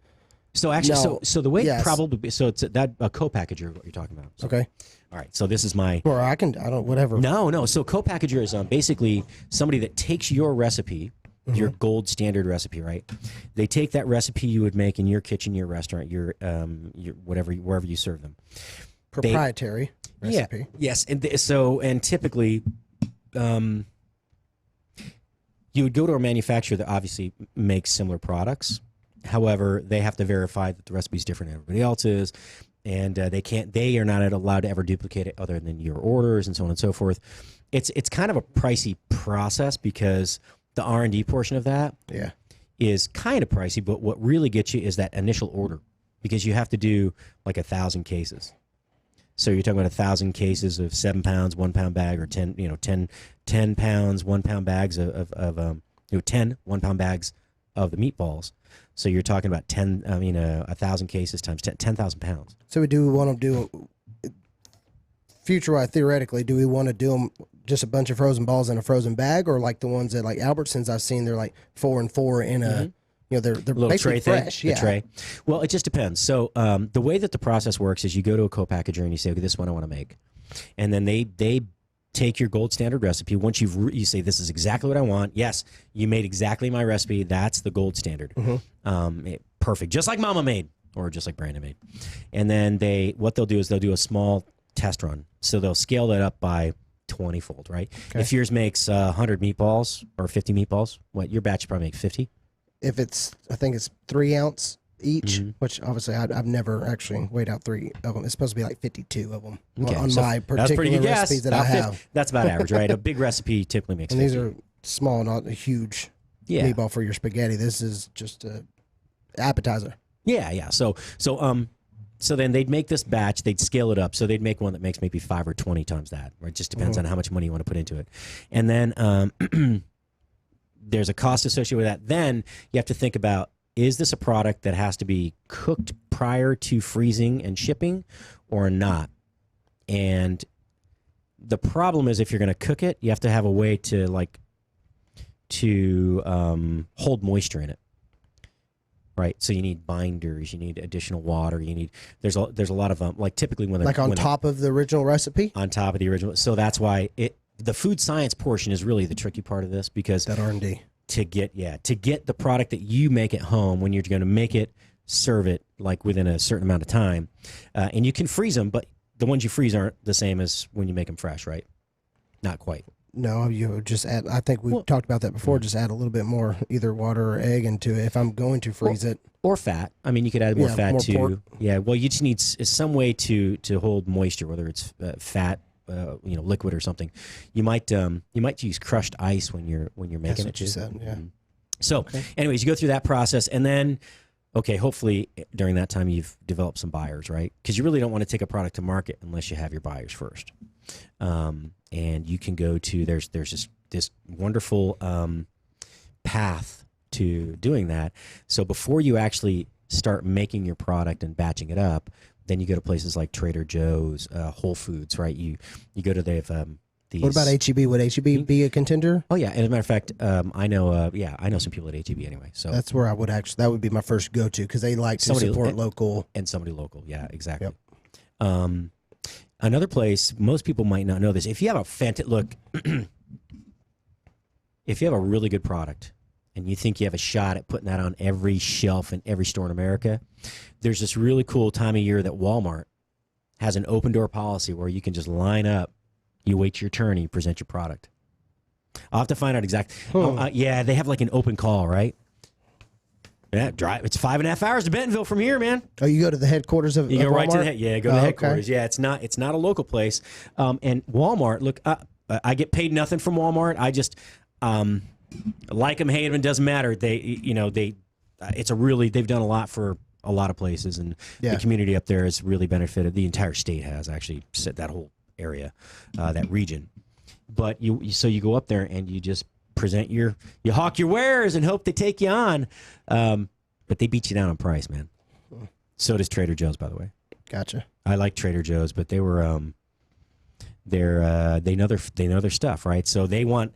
So actually, so the way it probably be, so it's that a co-packager what you're talking about. So, okay. All right. So this is my. Or whatever. No. So co-packager is basically somebody that takes your recipe, your gold standard recipe, right? They take that recipe you would make in your kitchen, your restaurant, your whatever, wherever you serve them. Proprietary recipe. Yeah. Yes. And typically, you would go to a manufacturer that obviously makes similar products. However, they have to verify that the recipe is different than everybody else's, and they are not allowed to ever duplicate it other than your orders and so on and so forth. It's kind of a pricey process because the R&D portion of that is kind of pricey, but what really gets you is that initial order, because you have to do like 1,000 cases. So you're talking about 1,000 cases of 7 pounds, 1 pound bag, or 10 pounds, 1 pound bags of 10 1 pound bags of the meatballs. So you're talking about 1,000 cases times 10,000 pounds. So do we want to do, future-wise, theoretically, do we want to do them just a bunch of frozen balls in a frozen bag, or like the ones that like Albertsons I've seen, they're like 4 and 4 in a, they're little basically tray fresh. Thing, tray. Well, it just depends. So the way that the process works is you go to a co-packager and you say, okay, this is what I want to make. And then they take your gold standard recipe. Once you say, this is exactly what I want. Yes, you made exactly my recipe. That's the gold standard. Perfect. Just like Mama made. or just like Brandon made. And then what they'll do is they'll do a small test run. So they'll scale that up by 20-fold, right? Okay. If yours makes 100 meatballs or 50 meatballs, your batch probably makes 50. If I think it's 3 ounce each, which obviously I've never actually weighed out 3 of them. It's supposed to be like 52 of them on so my that's pretty particular good guess. recipes that I have. That's about average, right? A big recipe typically makes And 50. these are small, not a huge meatball for your spaghetti. This is just a appetizer. Yeah. So then they'd make this batch, they'd scale it up. So they'd make one that makes maybe 5 or 20 times that, right? It just depends on how much money you want to put into it. And then there's a cost associated with that. Then you have to think about, is this a product that has to be cooked prior to freezing and shipping or not? And the problem is if you're going to cook it, you have to have a way to hold moisture in it. Right, so you need binders, you need additional water, there's a lot of typically when they're on top of the original recipe. On top of the original, so that's why the food science portion is really the tricky part of this, because that R&D to get the product that you make at home, when you're going to make it, serve it like within a certain amount of time, and you can freeze them, but the ones you freeze aren't the same as when you make them fresh, right? Not quite. No, you just add. I think we've talked about that before. Just add a little bit more, either water or egg into it. If I'm going to freeze it, or fat. I mean, you could add more fat more too. pork. Yeah. Well, you just need some way to hold moisture, whether it's fat, liquid or something. You might use crushed ice when you're making that's it. what you said. Yeah. So, anyways, you go through that process, and then, hopefully during that time you've developed some buyers, right? Because you really don't want to take a product to market unless you have your buyers first. And you can go to there's this wonderful path to doing that. So before you actually start making your product and batching it up, then you go to places like Trader Joe's, Whole Foods, right? You go to these. What about HEB? Would HEB be a contender? Oh yeah, and as a matter of fact, I know some people at HEB anyway. So that's where I would that would be my first go to, because they like to support local and somebody local. Yeah, exactly. Yep. Another place, most people might not know this. If you have if you have a really good product and you think you have a shot at putting that on every shelf in every store in America, there's this really cool time of year that Walmart has an open door policy where you can just line up, you wait your turn, and you present your product. I'll have to find out exactly. Yeah, they have like an open call, right? Yeah, drive. It's 5.5 hours to Bentonville from here, man. Oh, you go to the headquarters of you go Walmart? Right to the go to the headquarters. Okay. Yeah, it's not a local place. And Walmart, look, I get paid nothing from Walmart. I just like them, hate them, it doesn't matter. They've done a lot for a lot of places, and the community up there has really benefited. The entire state has actually, that whole area, that region. But you go up there and you just present you hawk your wares and hope they take you on. But they beat you down on price, man. So does Trader Joe's, by the way. Gotcha. I like Trader Joe's, but they were they know their stuff, right? So they want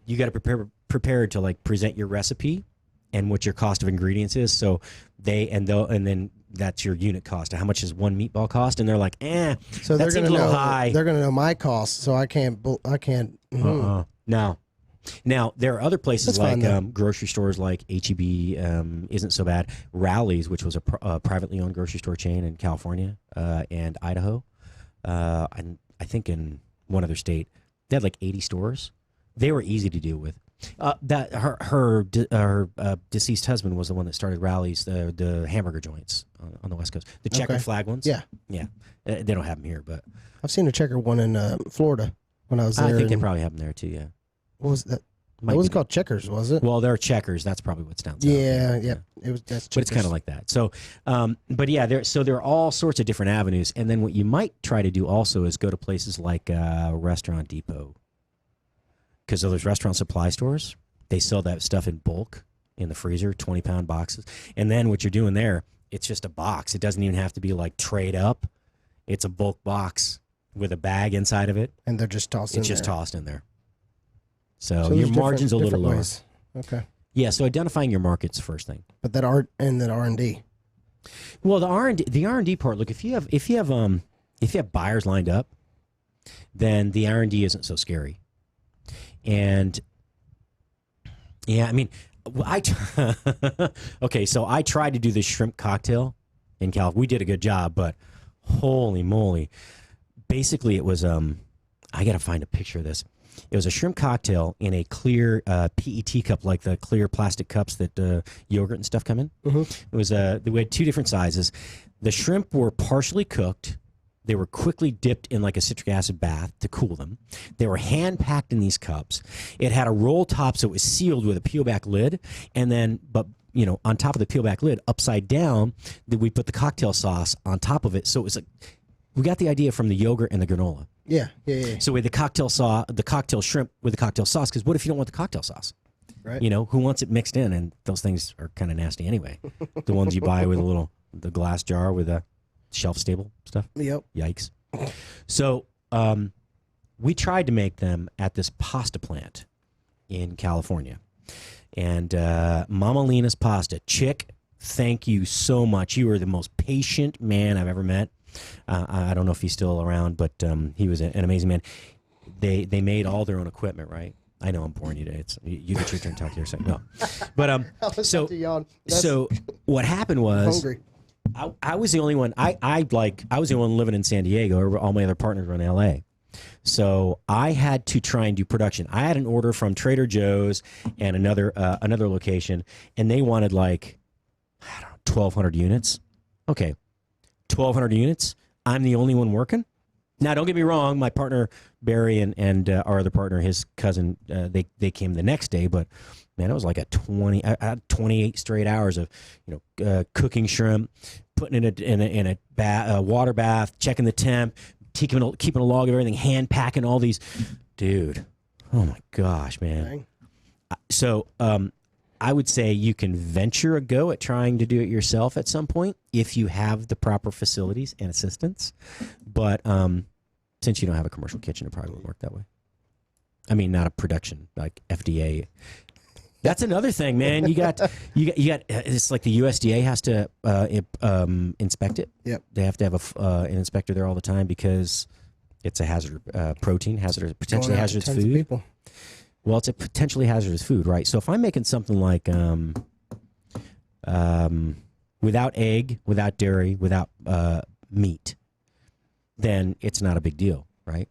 you got to prepare to like present your recipe and what your cost of ingredients is. So and then that's your unit cost. How much does one meatball cost? And they're like, so that seems a little high. They're gonna know my cost, so I can't. No. Now, there are other places grocery stores like HEB isn't so bad. Rally's, which was a privately owned grocery store chain in California and Idaho, and I think in one other state, they had like 80 stores. They were easy to deal with. Her deceased husband was the one that started Rally's, the hamburger joints on the West Coast, the checkered flag ones. Yeah. They don't have them here, but I've seen a checkered one in Florida when I was there. I think they probably have them there too. Yeah. What was that? It wasn't called Checkers, was it? Well, they're Checkers. That's probably what's down south. Yeah. It was. That's Checkers. But it's kind of like that. So, but yeah, there are all sorts of different avenues. And then what you might try to do also is go to places like Restaurant Depot, because those restaurant supply stores, they sell that stuff in bulk in the freezer, 20-pound boxes. And then what you're doing there, it's just a box. It doesn't even have to be like trayed up. It's a bulk box with a bag inside of it, and they're just tossed. It's just tossed in there. So your margin's a little lower. Ways. Okay. Yeah. So identifying your market's the first thing. But that R&D. Well, the R&D part. Look, if you have buyers lined up, then the R&D isn't so scary. And yeah, I mean, okay. So I tried to do this shrimp cocktail in California. We did a good job, but holy moly. Basically, it was, I got to find a picture of this. It was a shrimp cocktail in a clear PET cup, like the clear plastic cups that yogurt and stuff come in. Mm-hmm. It was we had two different sizes. The shrimp were partially cooked. They were quickly dipped in like a citric acid bath to cool them. They were hand packed in these cups. It had a roll top, so it was sealed with a peel back lid. And then, but you know, on top of the peel back lid, upside down, we put the cocktail sauce on top of it. So it was like, we got the idea from the yogurt and the granola. Yeah. So with the cocktail shrimp with the cocktail sauce, because what if you don't want the cocktail sauce? Right. You know, who wants it mixed in? And those things are kind of nasty anyway. The ones you buy with the glass jar with a shelf stable stuff. Yep. Yikes. So we tried to make them at this pasta plant in California. And Mama Lena's Pasta. Chick, thank you so much. You are the most patient man I've ever met. I don't know if he's still around, but he was an amazing man. They made all their own equipment, right? I know I'm boring you today. You get your turn to talk to yourself. No, but so what happened was I was the only one. I was the only one living in San Diego. All my other partners were in LA. So I had to try and do production. I had an order from Trader Joe's and another location, and they wanted like 1,200 units. Okay. 1,200 units. I'm the only one working. Now, don't get me wrong. My partner Barry and our other partner, his cousin, they came the next day. But man, it was like 28 straight hours of cooking shrimp, putting it in a water bath, checking the temp, keeping a log of everything, hand packing all these. Dude, oh my gosh, man. Dang. So I would say you can venture a go at trying to do it yourself at some point if you have the proper facilities and assistance. But since you don't have a commercial kitchen, it probably won't work that way. I mean, not a production like FDA. That's another thing, man. You got. It's like the USDA has to inspect it. Yep. They have to have an inspector there all the time because it's a hazard protein, potentially hazardous food. People. Well, it's a potentially hazardous food, right? So if I'm making something like without egg, without dairy, without meat, then it's not a big deal, right?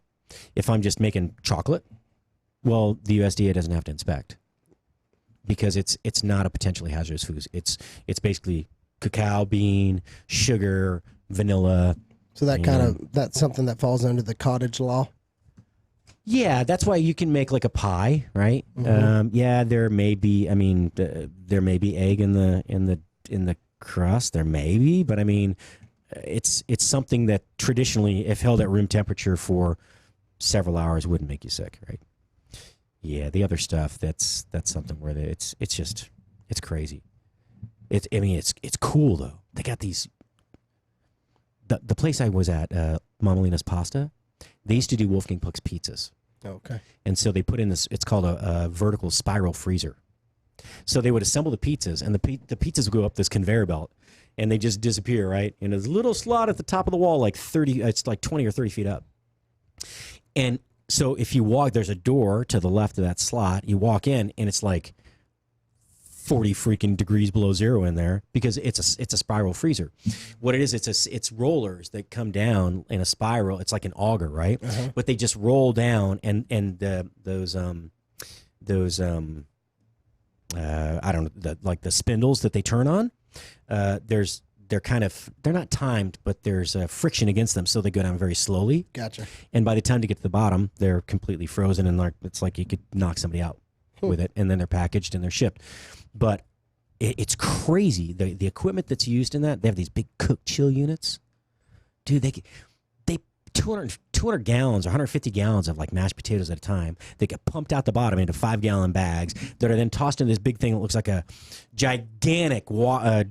If I'm just making chocolate, well, the USDA doesn't have to inspect because it's not a potentially hazardous food. It's basically cacao bean, sugar, vanilla. So that's something that falls under the cottage law. Yeah, that's why you can make like a pie, right? Mm-hmm. Yeah, there may be. I mean, there may be egg in the crust. There may be, but I mean, it's something that traditionally, if held at room temperature for several hours, wouldn't make you sick, right? Yeah, the other stuff that's something where it's crazy. It's cool though. They got these. The place I was at, Mama Lena's Pasta. They used to do Wolfgang Puck's pizzas. Okay. And so they put in this, it's called a vertical spiral freezer. So they would assemble the pizzas, and the pizzas would go up this conveyor belt, and they just disappear, right? In a little slot at the top of the wall, it's like 20 or 30 feet up. And so if you walk, there's a door to the left of that slot. You walk in, and it's like 40 freaking degrees below zero in there because it's a spiral freezer. What it is, it's rollers that come down in a spiral. It's like an auger, right? Uh-huh. But they just roll down, and those I don't know, like the spindles that they turn on. They're not timed, but there's friction against them, so they go down very slowly. Gotcha. And by the time to get to the bottom, they're completely frozen, and it's like you could knock somebody out with it, and then they're packaged and they're shipped. But it's crazy the equipment that's used in that. They have these big cook chill units, dude. They 200 gallons or 150 gallons of like mashed potatoes at a time. They get pumped out the bottom into 5-gallon bags that are then tossed in this big thing that looks like a gigantic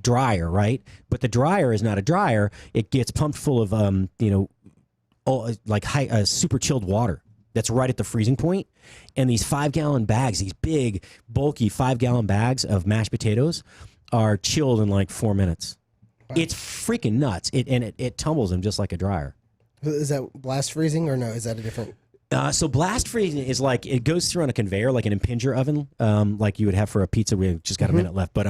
dryer, right? But the dryer is not a dryer. It gets pumped full of super chilled water that's right at the freezing point. And these 5-gallon bags, these big, bulky 5-gallon bags of mashed potatoes are chilled in like 4 minutes. Wow. It's freaking nuts. It tumbles them just like a dryer. Is that blast freezing or no? Is that a different? So blast freezing is like it goes through on a conveyor, like an impinger oven, like you would have for a pizza. We just got a minute left, but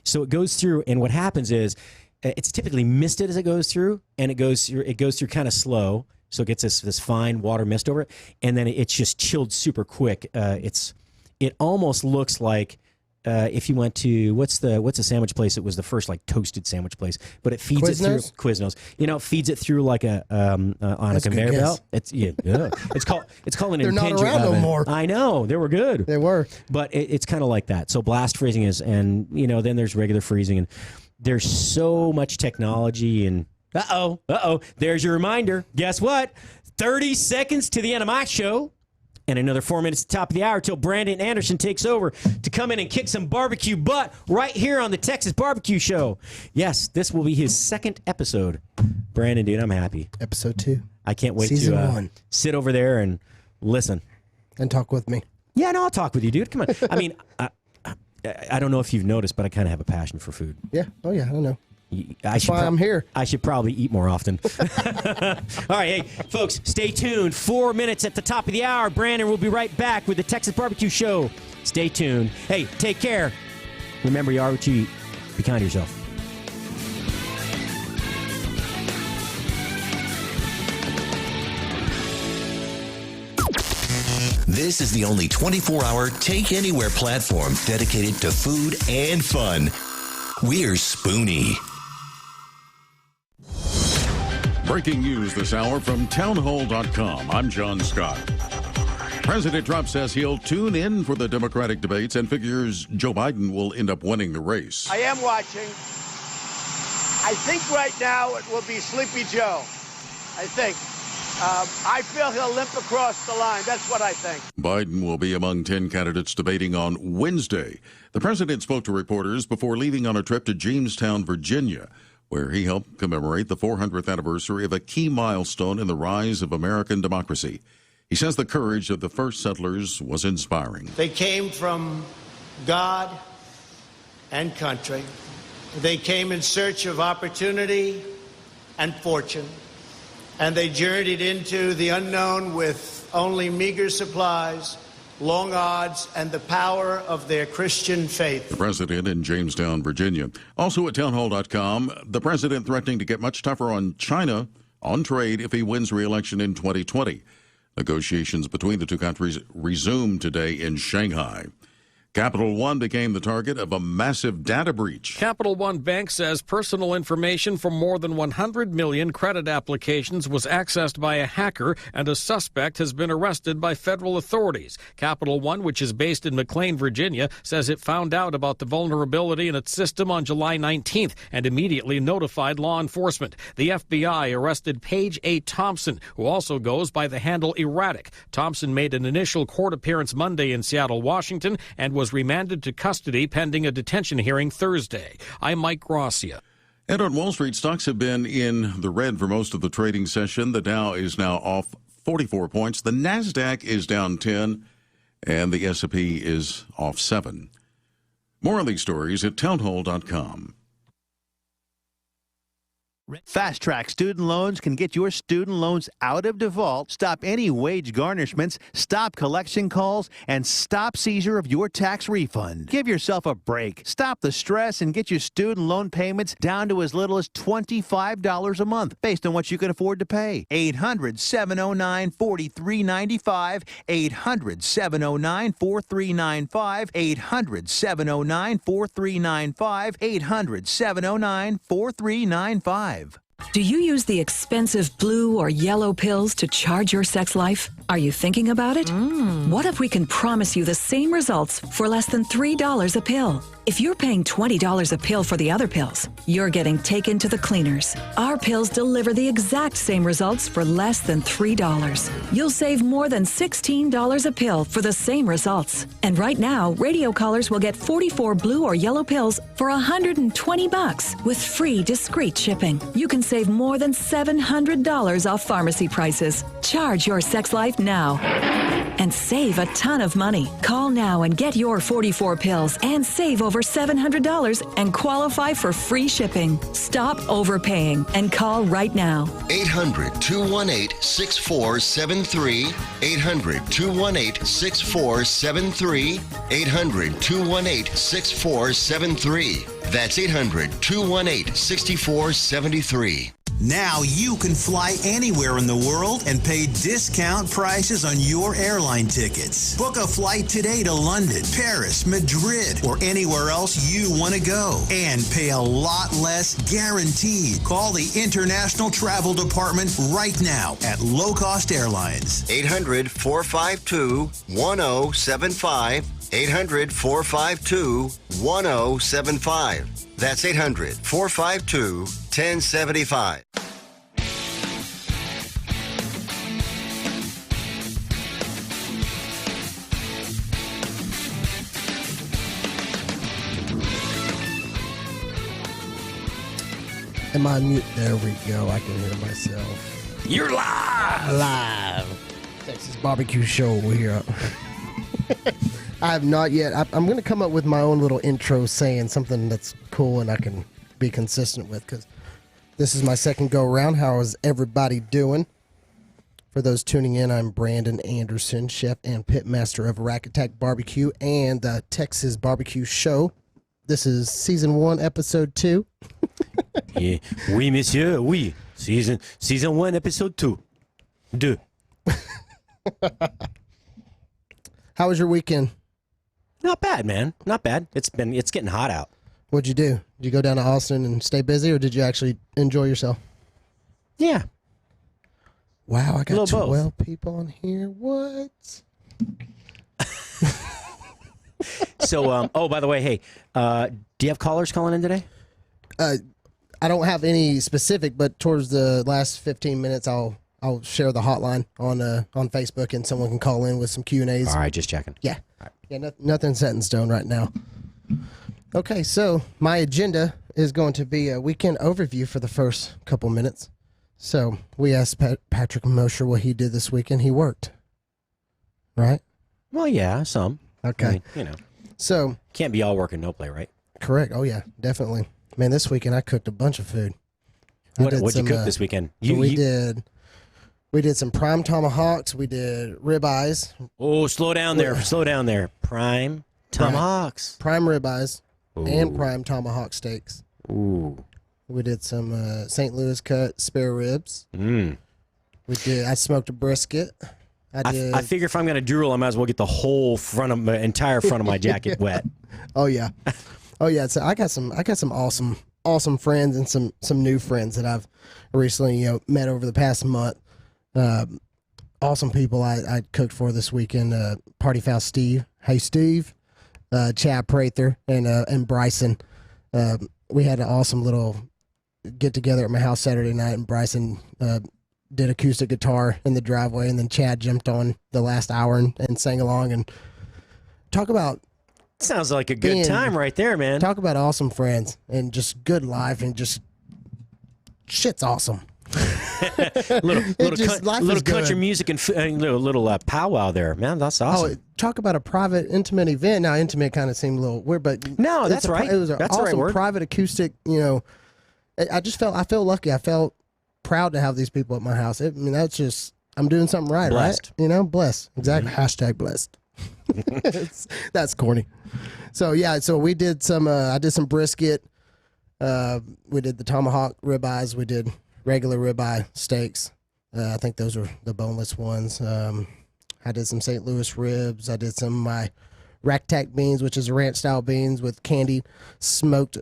so it goes through, and what happens is it's typically misted as it goes through, and it goes through kind of slow, so it gets this fine water mist over it, and then it's just chilled super quick. It almost looks like if you went to what's the sandwich place? It was the first like toasted sandwich place, but it feeds it through Quiznos. It feeds it through like on a conveyor belt. It's it's called an They're impingement not around oven. no more. I know, they were good. They were, but it's kind of like that. So blast freezing is, and then there's regular freezing, and there's so much technology. And there's your reminder. Guess what? 30 seconds to the end of my show. And another 4 minutes at the top of the hour till Brandon Anderson takes over to come in and kick some barbecue butt right here on the Texas Barbecue Show. Yes, this will be his second episode. Brandon, dude, I'm happy. Episode 2. I can't wait Season to 1. Sit over there and listen. And talk with me. Yeah, no, I'll talk with you, dude. Come on. I mean, I don't know if you've noticed, but I kind of have a passion for food. Yeah. Oh, yeah. I don't know. That's why I'm here. I should probably eat more often. All right, hey, folks, stay tuned. 4 minutes at the top of the hour. Brandon will be right back with the Texas Barbecue Show. Stay tuned. Hey, take care. Remember, you are what you eat. Be kind to yourself. This is the only 24-hour take-anywhere platform dedicated to food and fun. We're Spoony. Breaking news this hour from townhall.com. I'm John Scott. President Trump says he'll tune in for the Democratic debates and figures Joe Biden will end up winning the race. I am watching. I think right now it will be Sleepy Joe. I think. I feel he'll limp across the line. That's what I think. Biden will be among 10 candidates debating on Wednesday. The president spoke to reporters before leaving on a trip to Jamestown, Virginia, where he helped commemorate the 400th anniversary of a key milestone in the rise of American democracy. He says the courage of the first settlers was inspiring. They came from God and country. They came in search of opportunity and fortune. And they journeyed into the unknown with only meager supplies, long odds, and the power of their Christian faith. The president in Jamestown, Virginia. Also at townhall.com, the president threatening to get much tougher on China on trade if he wins re-election in 2020. Negotiations between the two countries resumed today in Shanghai. Capital One became the target of a massive data breach. Capital One Bank says personal information from more than 100 million credit applications was accessed by a hacker, and a suspect has been arrested by federal authorities. Capital One, which is based in McLean, Virginia, says it found out about the vulnerability in its system on July 19th and immediately notified law enforcement. The FBI arrested Paige A. Thompson, who also goes by the handle Erratic. Thompson made an initial court appearance Monday in Seattle, Washington, and was remanded to custody pending a detention hearing Thursday. I'm Mike Gracia. And on Wall Street, stocks have been in the red for most of the trading session. The Dow is now off 44 points. The NASDAQ is down 10, and the S&P is off 7. More on these stories at townhall.com. Fast Track Student Loans can get your student loans out of default, stop any wage garnishments, stop collection calls, and stop seizure of your tax refund. Give yourself a break. Stop the stress and get your student loan payments down to as little as $25 a month based on what you can afford to pay. 800-709-4395, 800-709-4395, 800-709-4395, 800-709-4395. Do you use the expensive blue or yellow pills to charge your sex life? Are you thinking about it? What if we can promise you the same results for less than $3 a pill? If you're paying $20 a pill for the other pills, you're getting taken to the cleaners. Our pills deliver the exact same results for less than $3. You'll save more than $16 a pill for the same results. And right now, radio callers will get 44 blue or yellow pills for $120 with free discreet shipping. You can save more than $700 off pharmacy prices. Charge your sex life now. and save a ton of money. Call now and get your 44 pills and save over $700 and qualify for free shipping. Stop overpaying and call right now. 800-218-6473. 800-218-6473. 800-218-6473. That's 800-218-6473. Now you can fly anywhere in the world and pay discount prices on your airline tickets. Book a flight today to London, Paris, Madrid, or anywhere else you want to go and pay a lot less guaranteed. Call the International Travel Department right now at Low Cost Airlines. 800-452-1075. 800-452-1075. That's 800-452-1075. Am I mute? There we go. I can hear myself. You're live! Live. Texas Barbecue Show. We're here. I have not yet. I'm going to come up with my own little intro saying something that's cool and I can be consistent with, because this is my second go around. How is everybody doing? For those tuning in, I'm Brandon Anderson, chef and pitmaster of Rack Attack Barbecue and the Texas Barbecue Show. This is season 1, episode 2. Yeah. Oui, monsieur. Oui. Season 1, episode 2. How was your weekend? Not bad, man. Not bad. It's getting hot out. What'd you do? Did you go down to Austin and stay busy, or did you actually enjoy yourself? Yeah. Wow, I got 12 both. people on here. What? So, oh, by the way, hey, do you have callers calling in today? I don't have any specific, but towards the last 15 minutes, I'll share the hotline on Facebook, and someone can call in with some Q&As. All right, just checking. Yeah. Yeah, nothing set in stone right now. Okay, so my agenda is going to be a weekend overview for the first couple minutes. So we asked Patrick Mosher what he did this weekend. He worked, right? Well, yeah, some. Okay. I mean, So can't be all work and no play, right? Correct. Oh, yeah, definitely. Man, this weekend I cooked a bunch of food. What'd you cook this weekend? We did some prime tomahawks. We did ribeyes. Oh, slow down there. Slow down there. Prime tomahawks. Prime ribeyes and prime tomahawk steaks. Ooh. We did some St. Louis cut spare ribs. Mm. I smoked a brisket. I figure if I'm going to drool, I might as well get the whole entire front of my jacket wet. Oh, yeah. Oh, yeah. So I got some awesome friends and some new friends that I've recently met over the past month. Awesome people I cooked for this weekend. Party Foul Steve. Hey, Steve. Chad Prather and Bryson. We had an awesome little get together at my house Saturday night, and Bryson did acoustic guitar in the driveway, and then Chad jumped on the last hour and sang along. And talk about sounds like a good time right there, man. Talk about awesome friends and just good life, and just shit's awesome. little country music and little powwow there, man. That's awesome. Oh, talk about a private, intimate event. Now, intimate kind of seemed a little weird, but no, that's right. It was an awesome private acoustic. I felt lucky. I felt proud to have these people at my house. That's just, I'm doing something right, blessed. Right? Blessed. Exactly. Mm-hmm. #blessed. That's corny. So yeah, so we did some. I did some brisket. We did the tomahawk ribeyes. We did regular ribeye steaks. I think those are the boneless ones. I did some St. Louis ribs. I did some of my rack tack beans, which is ranch style beans with candied smoked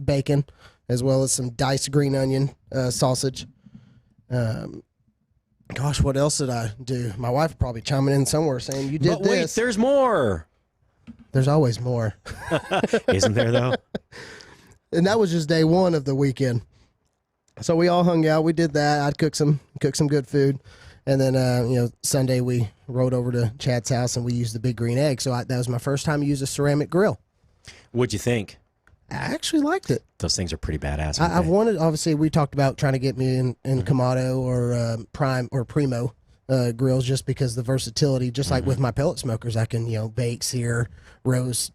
bacon, as well as some diced green onion sausage. Gosh, what else did I do? My wife probably chiming in somewhere saying, you did but wait, this. There's more. There's always more. Isn't there, though? And that was just day one of the weekend. So we all hung out. We did that. I'd cook some good food. And then, Sunday we rode over to Chad's house and we used the big green egg. So that was my first time to use a ceramic grill. What'd you think? I actually liked it. Those things are pretty badass. I've wanted, obviously, we talked about trying to get me in Kamado or Prime or Primo. grills just because the versatility, just like with my pellet smokers, I can, bake, sear, roast.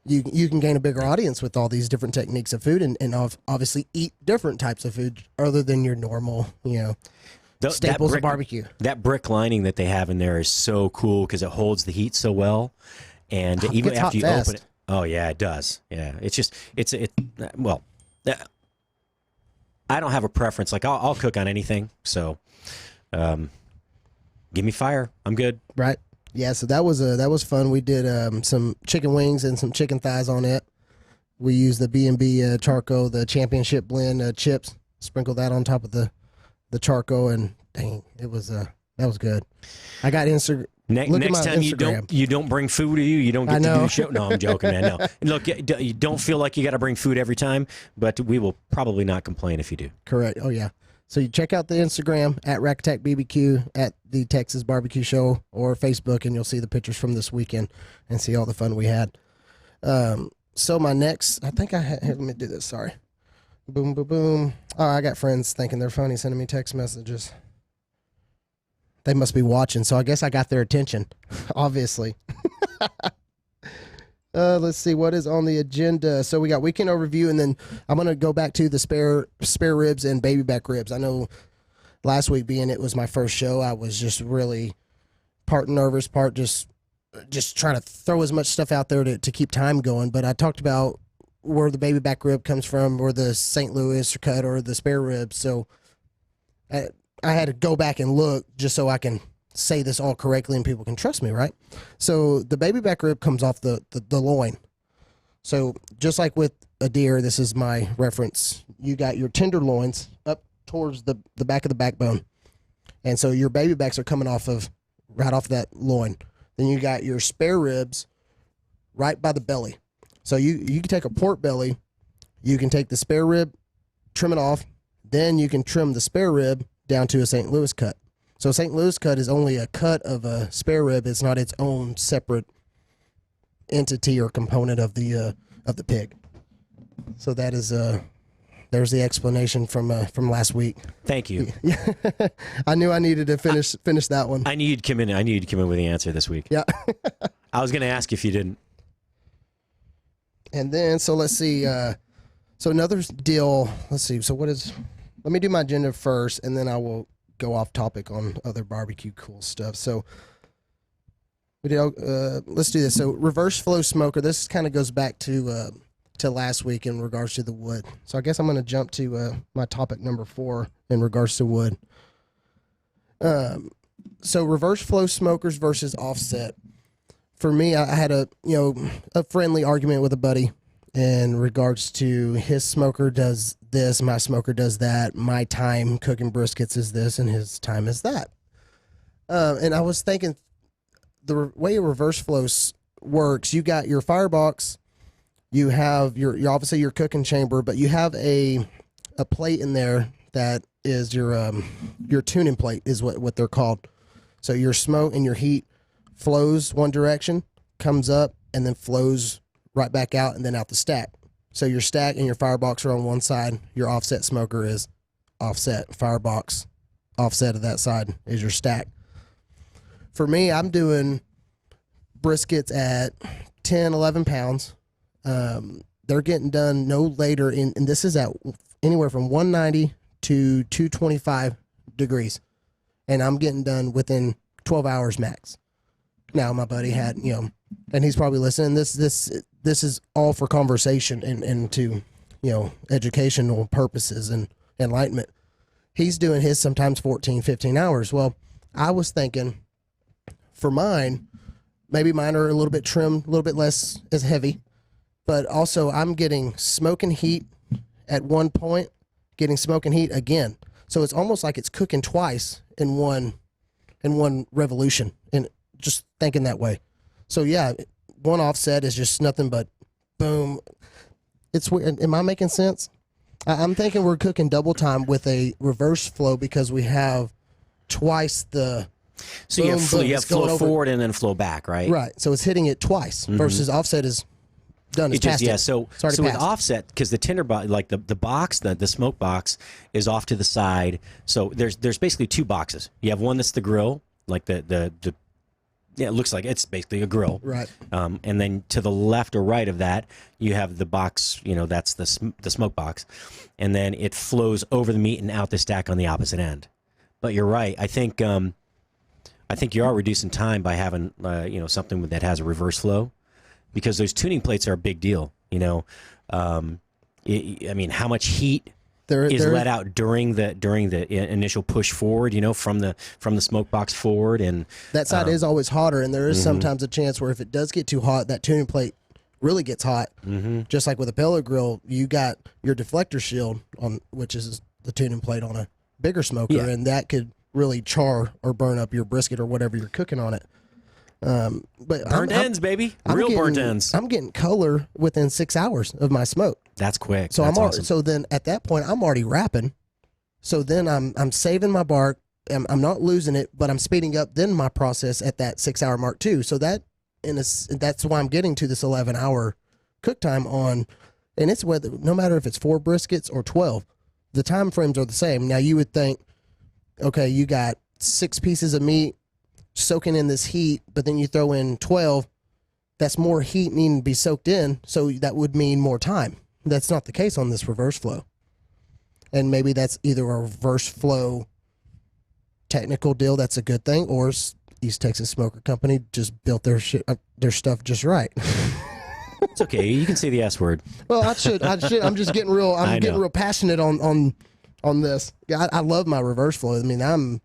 You can gain a bigger audience with all these different techniques of food and obviously eat different types of food other than your normal, staples of barbecue. That brick lining that they have in there is so cool because it holds the heat so well. And even after you open it, oh yeah, it does. Yeah, well, I don't have a preference. Like I'll cook on anything. So, give me fire. I'm good. Right. Yeah. So that was fun. We did some chicken wings and some chicken thighs on it. We used the B&B charcoal, the championship blend chips. Sprinkled that on top of the charcoal, and dang, it was that was good. I got Instagram. Next time you don't bring food to you don't get to do the show. No, I'm joking, man. No, look, you don't feel like you got to bring food every time, but we will probably not complain if you do. Correct. Oh yeah. So you check out the Instagram at Rack Attack BBQ at the Texas Barbecue Show or Facebook, and you'll see the pictures from this weekend and see all the fun we had. So my next, I think here, let me do this. Sorry. Boom, boom, boom. Oh, I got friends thinking they're funny sending me text messages. They must be watching, so I guess I got their attention, obviously. Let's see what is on the agenda. So we got weekend overview, and then I'm going to go back to the spare ribs and baby back ribs. I know last week being it was my first show, I was just really part nervous, part just trying to throw as much stuff out there to keep time going. But I talked about where the baby back rib comes from, or the St. Louis cut, or the spare ribs. So I had to go back and look just so I can say this all correctly and people can trust me, right? So the baby back rib comes off the loin. So just like with a deer, this is my reference. You got your tenderloins up towards the back of the backbone. And so your baby backs are coming right off that loin. Then you got your spare ribs right by the belly. So you can take a pork belly, you can take the spare rib, trim it off, then you can trim the spare rib down to a St. Louis cut. So St. Louis cut is only a cut of a spare rib. It's not its own separate entity or component of the pig. So that is there's the explanation from last week. Thank you. I knew I needed to finish that one. I knew you'd come in with the answer this week. Yeah. I was going to ask if you didn't. And then so let's see. So another deal. Let's see. So let me do my agenda first, and then I will go off topic on other barbecue cool stuff. So let's do this. So reverse flow smoker. This kind of goes back to last week in regards to the wood. So I guess I'm going to jump to my topic number 4 in regards to wood. So reverse flow smokers versus offset. For me, I had a friendly argument with a buddy in regards to his smoker does this, my smoker does that, my time cooking briskets is this, and his time is that. And I was thinking the way a reverse flow works, you got your firebox, you have your obviously your cooking chamber, but you have a plate in there that is your tuning plate is what they're called. So your smoke and your heat flows one direction, comes up, and then flows right back out and then out the stack. So your stack and your firebox are on one side. Your offset smoker is offset. Firebox, offset of that side is your stack. For me, I'm doing briskets at 10, 11 pounds. They're getting done no later and this is at anywhere from 190 to 225 degrees. And I'm getting done within 12 hours max. Now, my buddy had, and he's probably listening. This is all for conversation and to, educational purposes and enlightenment. He's doing his sometimes 14, 15 hours. Well, I was thinking for mine, maybe mine are a little bit trimmed, a little bit less as heavy, but also I'm getting smoke and heat at one point, getting smoke and heat again. So it's almost like it's cooking twice in one revolution, and just thinking that way. So yeah, one offset is just nothing but boom. It's weird. Am I making sense? I'm thinking we're cooking double time with a reverse flow because we have twice the. So you have flow forward and then flow back, right? Right. So it's hitting it twice versus offset is done. It's past it. So with offset, because the tinder box, like the box, the smoke box is off to the side. So there's basically two boxes. You have one that's the grill, like the yeah, it looks like it's basically a grill. Right. And then to the left or right of that, you have the box, that's the smoke box. And then it flows over the meat and out the stack on the opposite end. But you're right. I think you are reducing time by having, something that has a reverse flow, because those tuning plates are a big deal. How much heat is let out during the initial push forward, from the smoke box forward, and that side is always hotter, and there is sometimes a chance where if it does get too hot, that tuning plate really gets hot. Just like with a pellet grill, you got your deflector shield on, which is the tuning plate on a bigger smoker, and that could really char or burn up your brisket or whatever you're cooking on it. But burnt ends, baby, burnt ends. I'm getting color within 6 hours of my smoke. That's quick. So That's awesome. So then at that point I'm already wrapping. So then I'm saving my bark. I'm not losing it, but I'm speeding up then my process at that 6 hour mark too. So that's why I'm getting to this 11-hour cook time on, and it's no matter if it's 4 briskets or 12, the time frames are the same. Now you would think, okay, you got 6 pieces of meat soaking in this heat, but then you throw in 12, that's more heat needing to be soaked in, so that would mean more time. That's not the case on this reverse flow. And maybe that's either a reverse flow technical deal, that's a good thing, or East Texas Smoker Company just built their stuff just right. It's okay. You can say the S word. Well, I should. I'm just getting real. I'm getting real passionate on this. I love my reverse flow. I mean,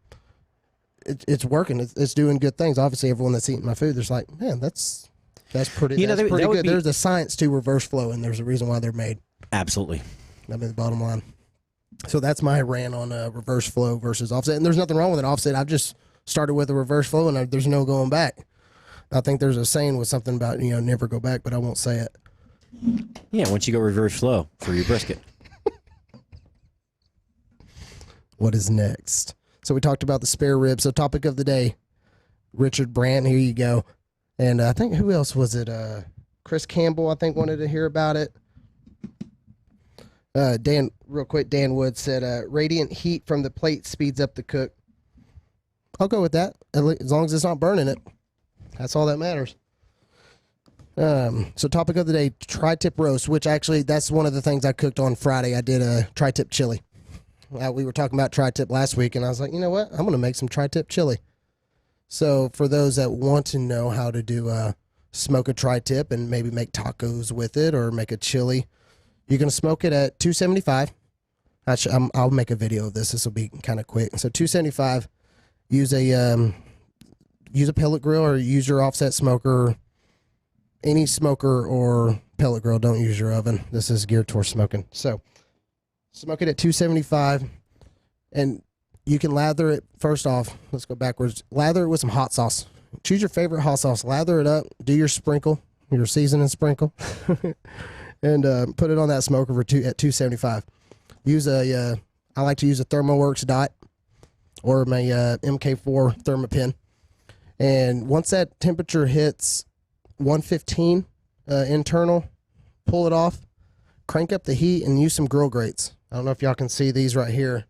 it's working. It's doing good things. Obviously, everyone that's eating my food, there's like, man, that's pretty. That's pretty good. There's a science to reverse flow, and there's a reason why they're made. Absolutely. I mean, the bottom line. So that's my rant on reverse flow versus offset. And there's nothing wrong with an offset. I've just started with a reverse flow, and there's no going back. I think there's a saying with something about, never go back, but I won't say it. Yeah, once you go reverse flow for your brisket. What is next? So we talked about the spare rib. So topic of the day, Richard Brandt, here you go. And I think, who else was it? Chris Campbell, I think, wanted to hear about it. Dan Wood said, radiant heat from the plate speeds up the cook. I'll go with that, as long as it's not burning it. That's all that matters. So topic of the day, tri-tip roast, which actually, that's one of the things I cooked on Friday. I did a tri-tip chili. We were talking about tri-tip last week, and I was like, you know what? I'm going to make some tri-tip chili. So for those that want to know how to do smoke a tri-tip and maybe make tacos with it or make a chili, you're going to smoke it at 275. I'll make a video of this. This will be kind of quick. So 275, use a pellet grill or use your offset smoker. Any smoker or pellet grill, don't use your oven. This is geared towards smoking. So smoke it at 275, and you can lather it. First off, let's go backwards. Lather it with some hot sauce. Choose your favorite hot sauce. Lather it up. Do your sprinkle, your seasoning sprinkle, and put it on that smoker at 275. I like to use a ThermoWorks dot or my MK4 Thermopin. And once that temperature hits 115 internal, pull it off, crank up the heat, and use some grill grates. I don't know if y'all can see these right here.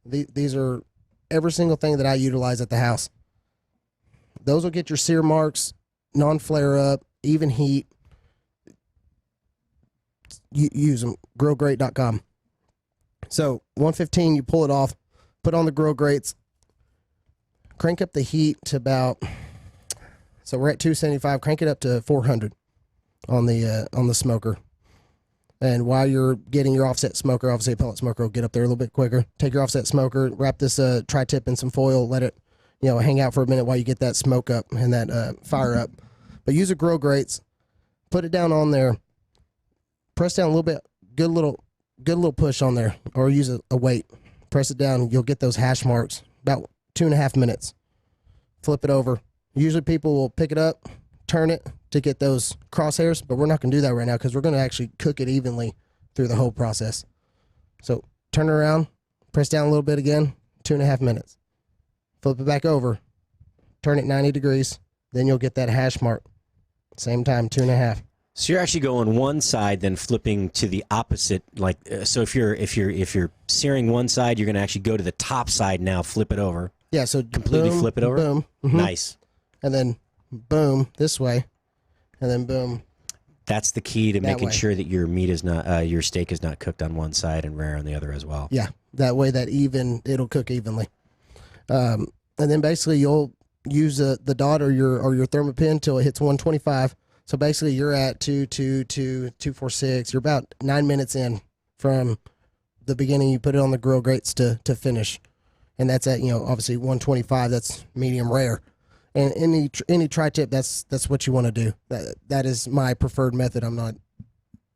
These are every single thing that I utilize at the house. Those will get your sear marks, non-flare up, even heat. Use them, grillgrate.com. So 115, you pull it off, put on the grill grates, crank up the heat to about, so we're at 275, crank it up to 400 on the smoker. And while you're getting your offset smoker, obviously a pellet smoker will get up there a little bit quicker. Take your offset smoker, wrap this tri-tip in some foil, let it hang out for a minute while you get that smoke up and that fire up. But use a grill grates, put it down on there, press down a little bit, good little push on there, or use a weight. Press it down, you'll get those hash marks, about 2.5 minutes. Flip it over. Usually people will pick it up, turn it to get those crosshairs, but we're not going to do that right now because we're going to actually cook it evenly through the whole process. So turn it around, press down a little bit again, 2.5 minutes. Flip it back over, turn it 90 degrees, then you'll get that hash mark. Same time, 2.5. So you're actually going one side, then flipping to the opposite. So if you're searing one side, you're going to actually go to the top side now, flip it over. Yeah, so completely boom, flip it over. Boom. Mhm. Nice. And then boom this way, and then boom. That's the key to That making way. sure that your meat is not your steak is not cooked on one side and rare on the other as well. Yeah, that way it'll cook evenly. And then basically you'll use the dot or your thermopin till it hits 125. So basically you're at 246. You're about 9 minutes in from the beginning. You put it on the grill grates to finish, and that's at obviously 125. That's medium rare. And any tri-tip, that's what you want to do. That is my preferred method.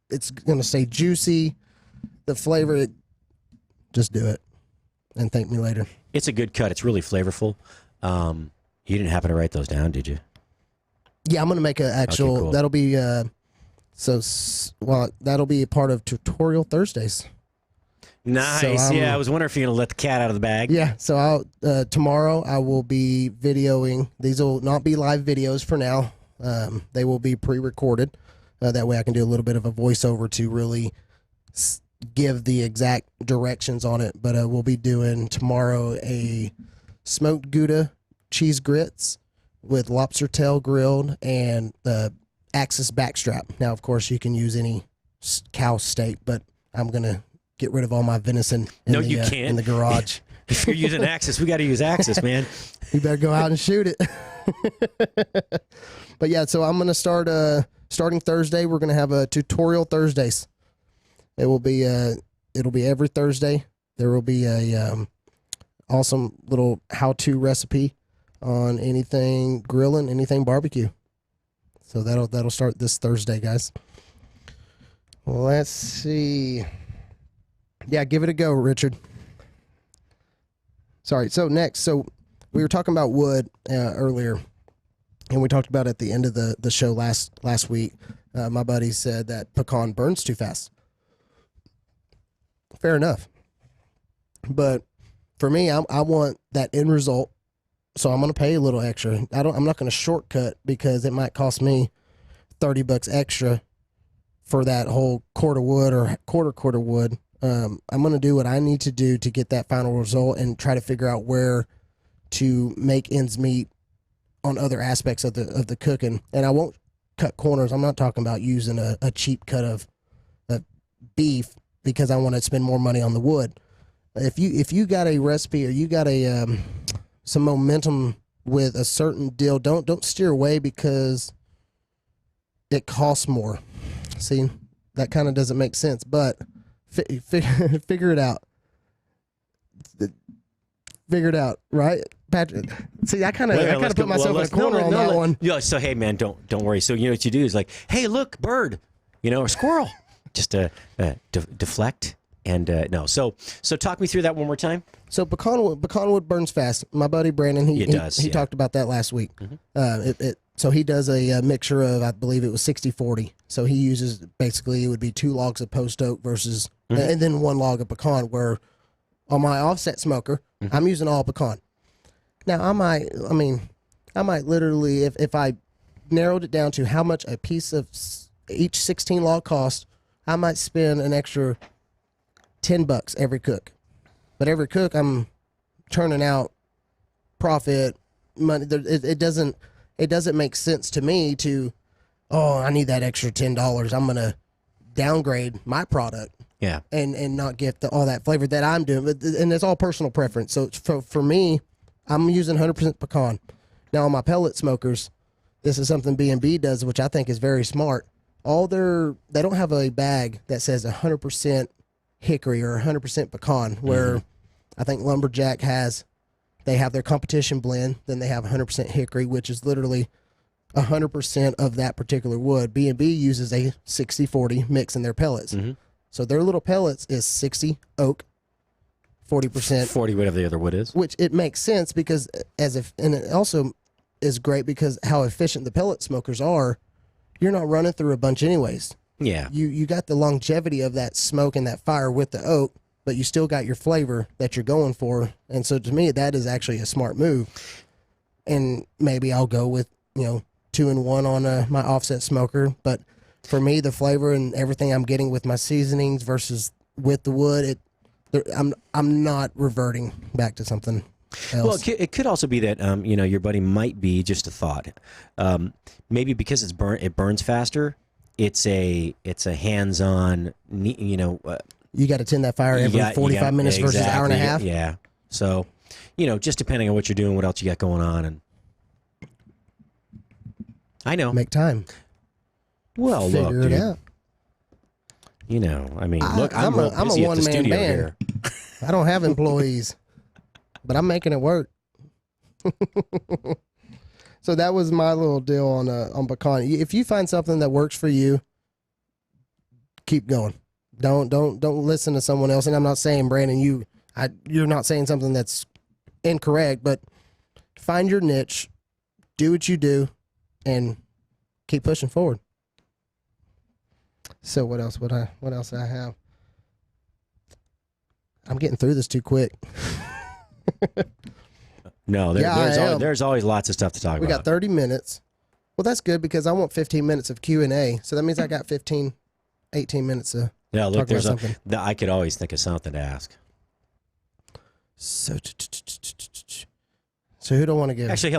It's going to stay juicy. The flavor, just do it and thank me later. It's a good cut. It's really flavorful. You didn't happen to write those down, did you? Yeah, I'm going to make an actual, Okay, cool. that'll be, that'll be a part of Tutorial Thursdays. Nice. I was wondering if you're going to let the cat out of the bag. Yeah, so I'll tomorrow I will be videoing. These will not be live videos for now. They will be pre-recorded. That way I can do a little bit of a voiceover to really give the exact directions on it. But we'll be doing tomorrow a smoked Gouda cheese grits with lobster tail grilled and Axis backstrap. Now, of course, you can use any cow steak, but I'm going to get rid of all my venison in the garage. If you're using Axis, we got to use Axis, man. You better go out and shoot it. But yeah, so I'm going to start starting Thursday. We're going to have a Tutorial Thursdays. It'll be every Thursday. There will be a awesome little how-to recipe on anything grilling, anything barbecue. So that'll start this Thursday, guys. Let's see. Yeah, give it a go, Richard. Sorry. So next, we were talking about wood earlier, and we talked about at the end of the show last week. My buddy said that pecan burns too fast. Fair enough. But for me, I want that end result, so I'm going to pay a little extra. I'm not going to shortcut because it might cost me $30 extra for that whole quart of wood or quarter wood. I'm going to do what I need to do to get that final result and try to figure out where to make ends meet on other aspects of the cooking. And I won't cut corners. I'm not talking about using a cheap cut of beef because I want to spend more money on the wood. If you got a recipe or you got some momentum with a certain deal, don't steer away because it costs more. See, that kind of doesn't make sense, but figure it out. Figure it out, right, Patrick? See, I kind of put myself in a corner on that one. Yeah. So hey, man, don't worry. So you know what you do is like, hey, look, bird, or squirrel, just deflect and no. So talk me through that one more time. So pecan wood burns fast. My buddy Brandon, he talked about that last week. Mm-hmm. So he does a mixture of, I believe it was 60-40. So he uses, basically, it would be 2 logs of post oak versus, and then 1 log of pecan, where on my offset smoker, I'm using all pecan. Now, I might literally, if I narrowed it down to how much a piece of each 16 log cost, I might spend an extra $10 every cook. But every cook, I'm turning out profit money. It doesn't make sense to me to, I need that extra $10. I'm going to downgrade my product. Yeah. And not get all that flavor that I'm doing. And it's all personal preference. So for me, I'm using 100% pecan. Now on my pellet smokers, this is something B&B does, which I think is very smart. They don't have a bag that says 100% hickory or 100% pecan, where I think Lumberjack they have their competition blend, then they have 100% hickory, which is literally 100% of that particular wood. B&B uses a 60-40 mix in their pellets. Mm-hmm. So their little pellets is 60 oak, 40%. 40, whatever the other wood is. Which it makes sense because and it also is great because how efficient the pellet smokers are. You're not running through a bunch anyways. Yeah. You got the longevity of that smoke and that fire with the oak, but you still got your flavor that you're going for. And so to me, that is actually a smart move. And maybe I'll go with, 2-in-1 on my offset smoker. But for me, the flavor and everything I'm getting with my seasonings versus with the wood, I'm not reverting back to something Well, else. it could also be that your buddy might be just a thought. Maybe because it burns faster. It's a hands-on. You got to tend that fire every 45 minutes versus an hour and a half. Yeah. So, just depending on what you're doing, what else you got going on, and I know. Make time. Well, Figure look, it dude. out. Look, I'm a busy at the one-man studio band. here. I don't have employees, but I'm making it work. So that was my little deal on pecan. If you find something that works for you, keep going. Don't listen to someone else. And I'm not saying, Brandon, you're not saying something that's incorrect, but find your niche, do what you do, and keep pushing forward. So what else did I have? I'm getting through this too quick. No, there's always lots of stuff to talk about. We got 30 minutes. Well, that's good because I want 15 minutes of Q&A. So that means I got 18 minutes to talk about something. I could always think of something to ask. So who do I want to give? Actually,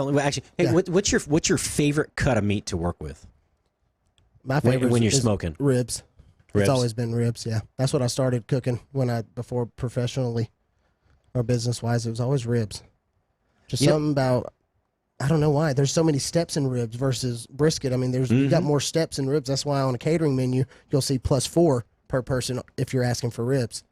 hey, what's your favorite cut of meat to work with? My favorite when you're is smoking ribs. It's always been ribs. Yeah, that's what I started cooking before professionally or business wise. It was always ribs. Just something about, I don't know why. There's so many steps in ribs versus brisket. I mean, you got more steps in ribs. That's why on a catering menu you'll see +4 per person if you're asking for ribs.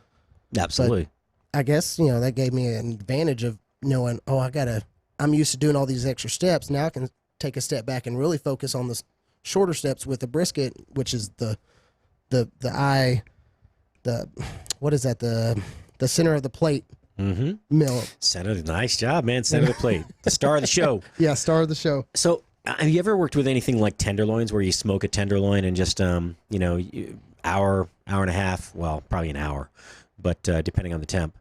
Absolutely. But I guess that gave me an advantage of knowing. I'm used to doing all these extra steps. Now I can take a step back and really focus on the shorter steps with the brisket, which is the center of the plate. Mill. Nice job, man. Center of the plate. The star of the show. Yeah, star of the show. So, have you ever worked with anything like tenderloins where you smoke a tenderloin and just, hour and a half, well, probably an hour, but depending on the temp,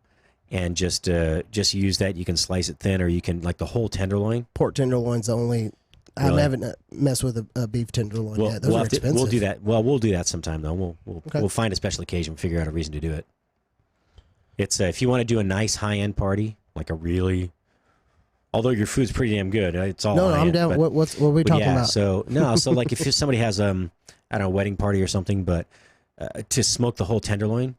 and just use that. You can slice it thin or you can, like the whole tenderloin. Pork tenderloin's the only, Really? I haven't messed with a beef tenderloin yet. Those are expensive. We'll do that. Well, we'll do that sometime, though. We'll find a special occasion, figure out a reason to do it. It's if you want to do a nice high-end party, like although your food's pretty damn good, it's all No, I'm down. What are we talking about? So like if somebody has I don't know, a wedding party or something, but to smoke the whole tenderloin,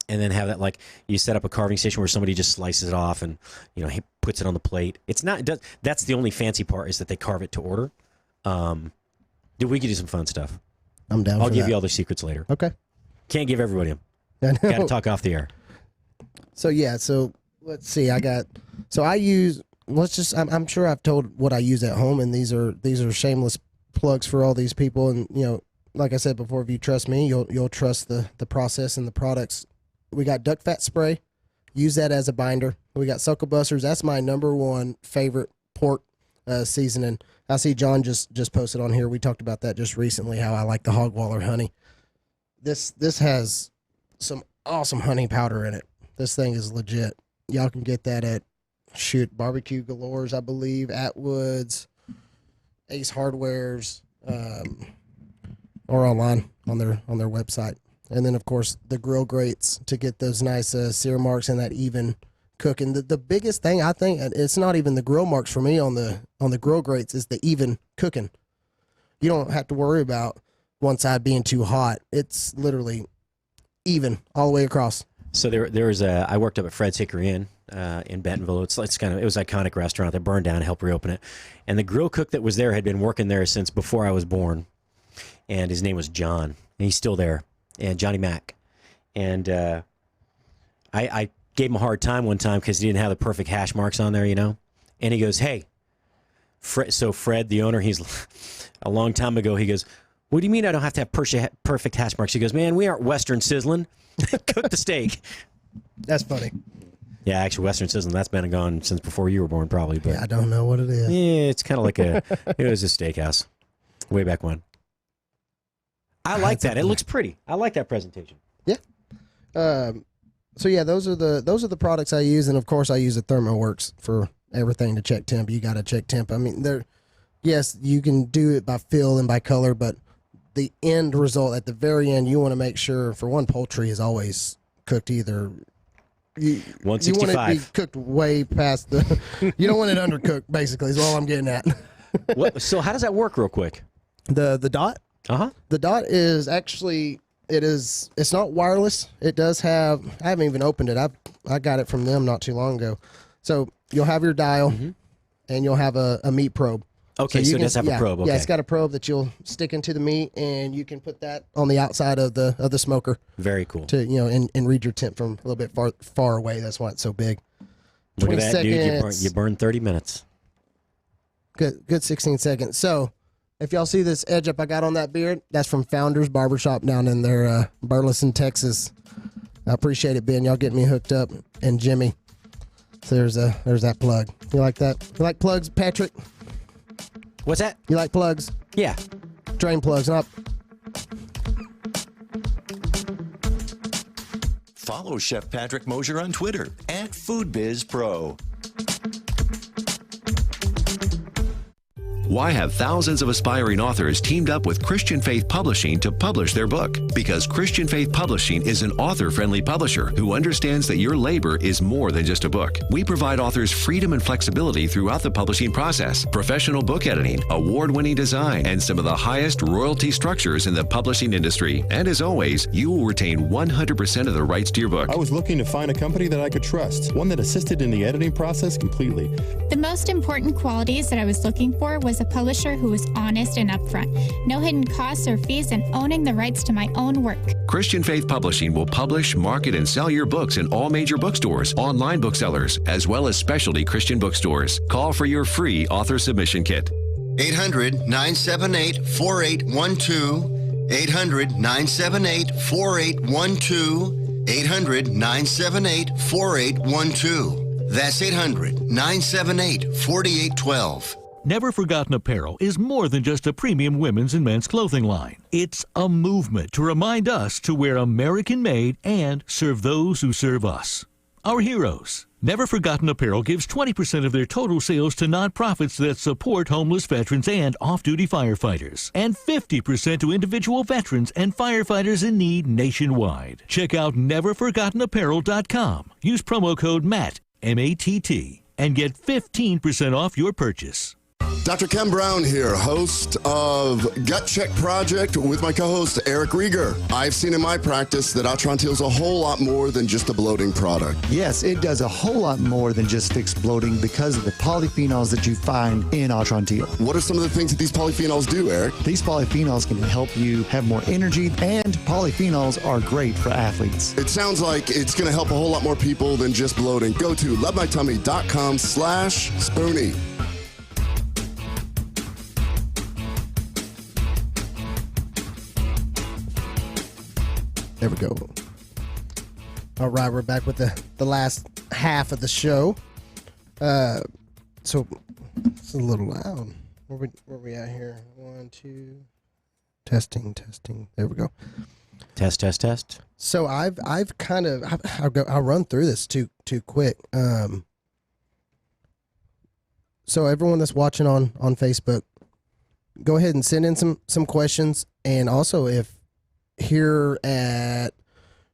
and then have that, like, you set up a carving station where somebody just slices it off and he puts it on the plate. That's the only fancy part, is that they carve it to order. Dude, we could do some fun stuff. I'm down. I'll give you all the secrets later. Okay. Can't give everybody them. Got to talk off the air. So let's see. I'm sure I've told what I use at home, and these are shameless plugs for all these people. And like I said before, if you trust me, you'll trust the process and the products. We got duck fat spray. Use that as a binder. We got suckle busters. That's my number one favorite pork seasoning. I see John just posted on here. We talked about that just recently, how I like the hog waller honey. This has some awesome honey powder in it. This thing is legit. Y'all can get that at Barbecue Galores, I believe, Atwood's, Ace Hardware's, or online on their website. And then, of course, the grill grates to get those nice sear marks and that even cooking. The biggest thing, I think, and it's not even the grill marks for me on the grill grates, is the even cooking. You don't have to worry about one side being too hot. It's literally even all the way across. So there was I worked up at Fred's Hickory Inn in Bentonville. It was an iconic restaurant that burned down. I helped reopen it, and the grill cook that was there had been working there since before I was born, and his name was John, and he's still there, and Johnny Mack, and I gave him a hard time one time because he didn't have the perfect hash marks on there, and he goes, "Hey, Fred, the owner, he's a long time ago. He goes, what do you mean I don't have to have perfect hash marks?" He goes, "Man, we aren't Western Sizzling." Cook the steak. That's funny. Yeah, actually, Western Sizzling, that's been gone since before you were born, probably. But yeah, I don't know what it is. Yeah, it's kind of like it was a steakhouse way back when. I like that. It looks pretty. I like that presentation. Yeah. So yeah, those are the products I use, and of course I use a ThermoWorks for everything to check temp. You got to check temp. I mean, yes, you can do it by feel and by color, but the end result at the very end, you want to make sure, for one, poultry is always cooked either You want it to be 165. cooked way past the. You don't want it undercooked. Basically, is all I'm getting at. So how does that work, real quick? The dot. Uh-huh. The dot is actually it's not wireless. It does have. I haven't even opened it. I got it from them not too long ago. So you'll have your dial, and you'll have a meat probe. Okay, so it does have a probe. Okay. Yeah, it's got a probe that you'll stick into the meat, and you can put that on the outside of the smoker. Very cool. To and read your temp from a little bit far away. That's why it's so big. Look at that, 20 dude. You burn 30 minutes. Good 16 seconds. So if y'all see this edge up I got on that beard, that's from Founders Barbershop down in there, Burleson, Texas. I appreciate it, Ben. Y'all getting me hooked up, and Jimmy. So there's that plug. You like that? You like plugs, Patrick? What's that? You like plugs? Yeah. Drain plugs, not. Follow Chef Patrick Mosher on Twitter at Food Biz Pro. Why have thousands of aspiring authors teamed up with Christian Faith Publishing to publish their book? Because Christian Faith Publishing is an author-friendly publisher who understands that your labor is more than just a book. We provide authors freedom and flexibility throughout the publishing process, professional book editing, award-winning design, and some of the highest royalty structures in the publishing industry. And as always, you will retain 100% of the rights to your book. I was looking to find a company that I could trust, one that assisted in the editing process completely. The most important qualities that I was looking for was a publisher who was honest and upfront, no hidden costs or fees, and owning the rights to my own work. Christian Faith Publishing will publish, market, and sell your books in all major bookstores, online booksellers, as well as specialty Christian bookstores. Call for your free author submission kit. 800-978-4812. 800-978-4812. 800-978-4812. That's 800-978-4812. Never Forgotten Apparel is more than just a premium women's and men's clothing line. It's a movement to remind us to wear American-made and serve those who serve us. Our heroes. Never Forgotten Apparel gives 20% of their total sales to nonprofits that support homeless veterans and off-duty firefighters, and 50% to individual veterans and firefighters in need nationwide. Check out neverforgottenapparel.com. Use promo code MATT, M-A-T-T, and get 15% off your purchase. Dr. Ken Brown here, host of Gut Check Project with my co-host Eric Rieger. I've seen in my practice that Atrantil is a whole lot more than just a bloating product. Yes, it does a whole lot more than just fix bloating because of the polyphenols that you find in Atrantil. What are some of the things that these polyphenols do, Eric? These polyphenols can help you have more energy, and polyphenols are great for athletes. It sounds like it's going to help a whole lot more people than just bloating. Go to lovemytummy.com/Spoony. There we go. All right, we're back with the last half of the show. So it's a little loud. Where we at here? 1, 2. Testing. There we go. Test. So I'll run through this too quick. So everyone that's watching on Facebook, go ahead and send in some questions, and also if here at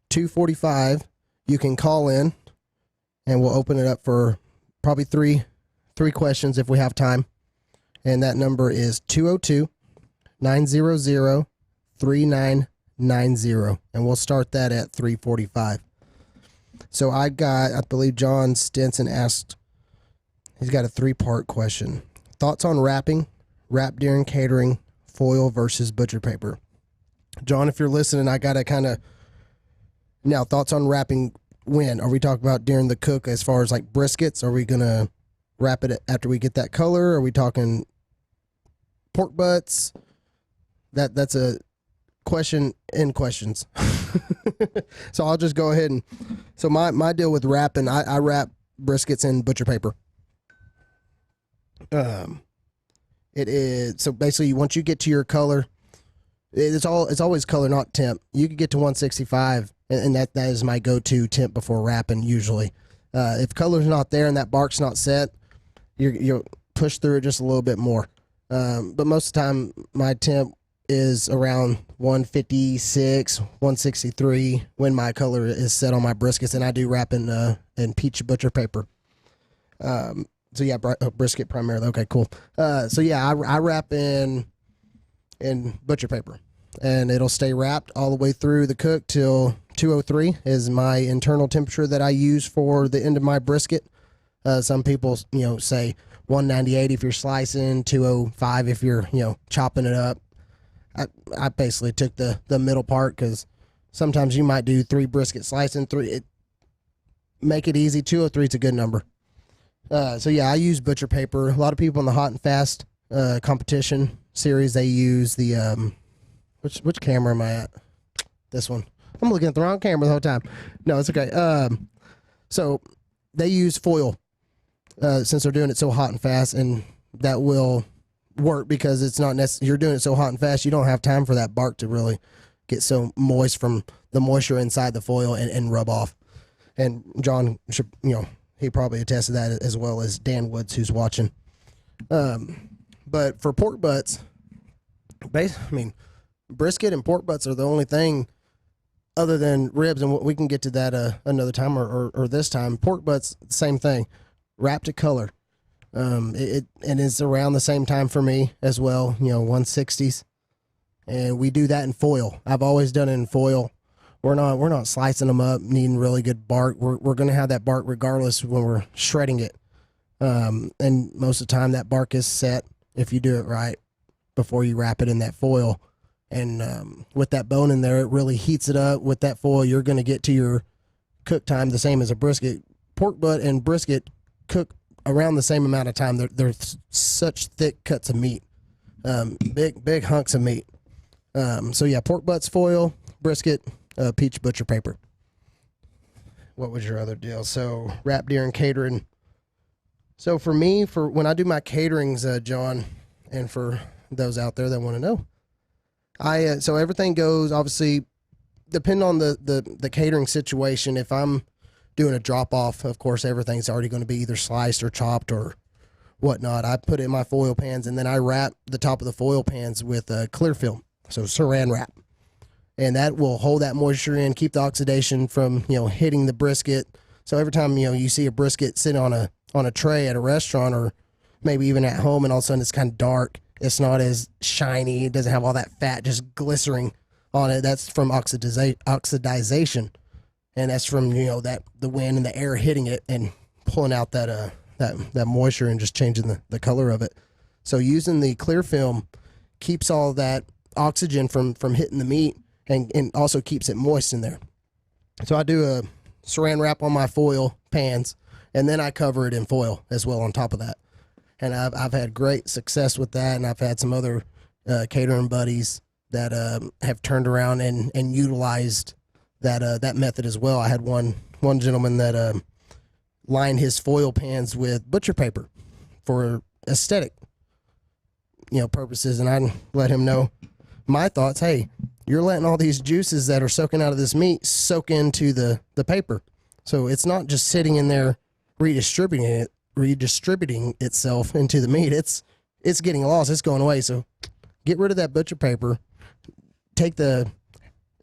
2:45 you can call in and we'll open it up for probably three questions if we have time, and that number is 202-900-3990, and we'll start that at 3:45. So I believe John Stinson asked, he's got a 3-part question. Thoughts on wrapping, wrap during catering, foil versus butcher paper. John, if you're listening, I got to kind of... Now, thoughts on wrapping when? Are we talking about during the cook as far as like briskets? Are we going to wrap it after we get that color? Are we talking pork butts? That's a question in questions. So I'll just go ahead and... So my deal with wrapping, I wrap briskets in butcher paper. It is... So basically, once you get to your color... It's always color, not temp. You can get to 165, and that is my go-to temp before wrapping usually. If color's not there and that bark's not set, you'll push through it just a little bit more. But most of the time, my temp is around 156, 163 when my color is set on my briskets, and I do wrap in peach butcher paper. So yeah, brisket primarily. Okay, cool. So yeah, I wrap in butcher paper, and it'll stay wrapped all the way through the cook till 203 is my internal temperature that I use for the end of my brisket. Some people, say 198 if you're slicing, 205 if you're, chopping it up. I basically took the middle part because sometimes you might do 3 brisket slicing, make it easy. 203 is a good number. So yeah, I use butcher paper. A lot of people in the hot and fast competition series, they use the which camera am I at? This one. I'm looking at the wrong camera the whole time. No, it's okay. So they use foil since they're doing it so hot and fast, and that will work because it's not necessary. You're doing it so hot and fast, you don't have time for that bark to really get so moist from the moisture inside the foil and rub off. And John should, he probably attests to that as well as Dan Woods, who's watching. But for pork butts, brisket and pork butts are the only thing other than ribs, and we can get to that another time or this time. Pork butts, same thing, wrapped to color. And it's around the same time for me as well, 160s. And we do that in foil. I've always done it in foil. We're not slicing them up, needing really good bark. We're going to have that bark regardless when we're shredding it. And most of the time that bark is set if you do it right before you wrap it in that foil. And with that bone in there, it really heats it up. With that foil, you're going to get to your cook time the same as a brisket. Pork butt and brisket cook around the same amount of time. They're such thick cuts of meat, big hunks of meat. So yeah, pork butts foil, brisket, peach butcher paper. What was your other deal? So wrap during catering. So for me, for when I do my caterings, John, and for those out there that want to know, so everything goes, obviously, depending on the catering situation. If I'm doing a drop off, of course, everything's already going to be either sliced or chopped or whatnot. I put it in my foil pans, and then I wrap the top of the foil pans with clear film, so saran wrap. And that will hold that moisture in, keep the oxidation from, hitting the brisket. So every time, you see a brisket sitting on a tray at a restaurant or maybe even at home, and all of a sudden it's kind of dark, it's not as shiny, it doesn't have all that fat just glycering on it. That's from oxidization. And that's from, that the wind and the air hitting it and pulling out that moisture and just changing the color of it. So using the clear film keeps all that oxygen from hitting the meat and also keeps it moist in there. So I do a saran wrap on my foil pans, and then I cover it in foil as well on top of that. And I've had great success with that, and I've had some other catering buddies that have turned around and utilized that method as well. I had one gentleman that lined his foil pans with butcher paper for aesthetic purposes, and I let him know my thoughts. Hey, you're letting all these juices that are soaking out of this meat soak into the paper, so it's not just sitting in there redistributing itself into the meat. It's getting lost, it's going away. So get rid of that butcher paper, take the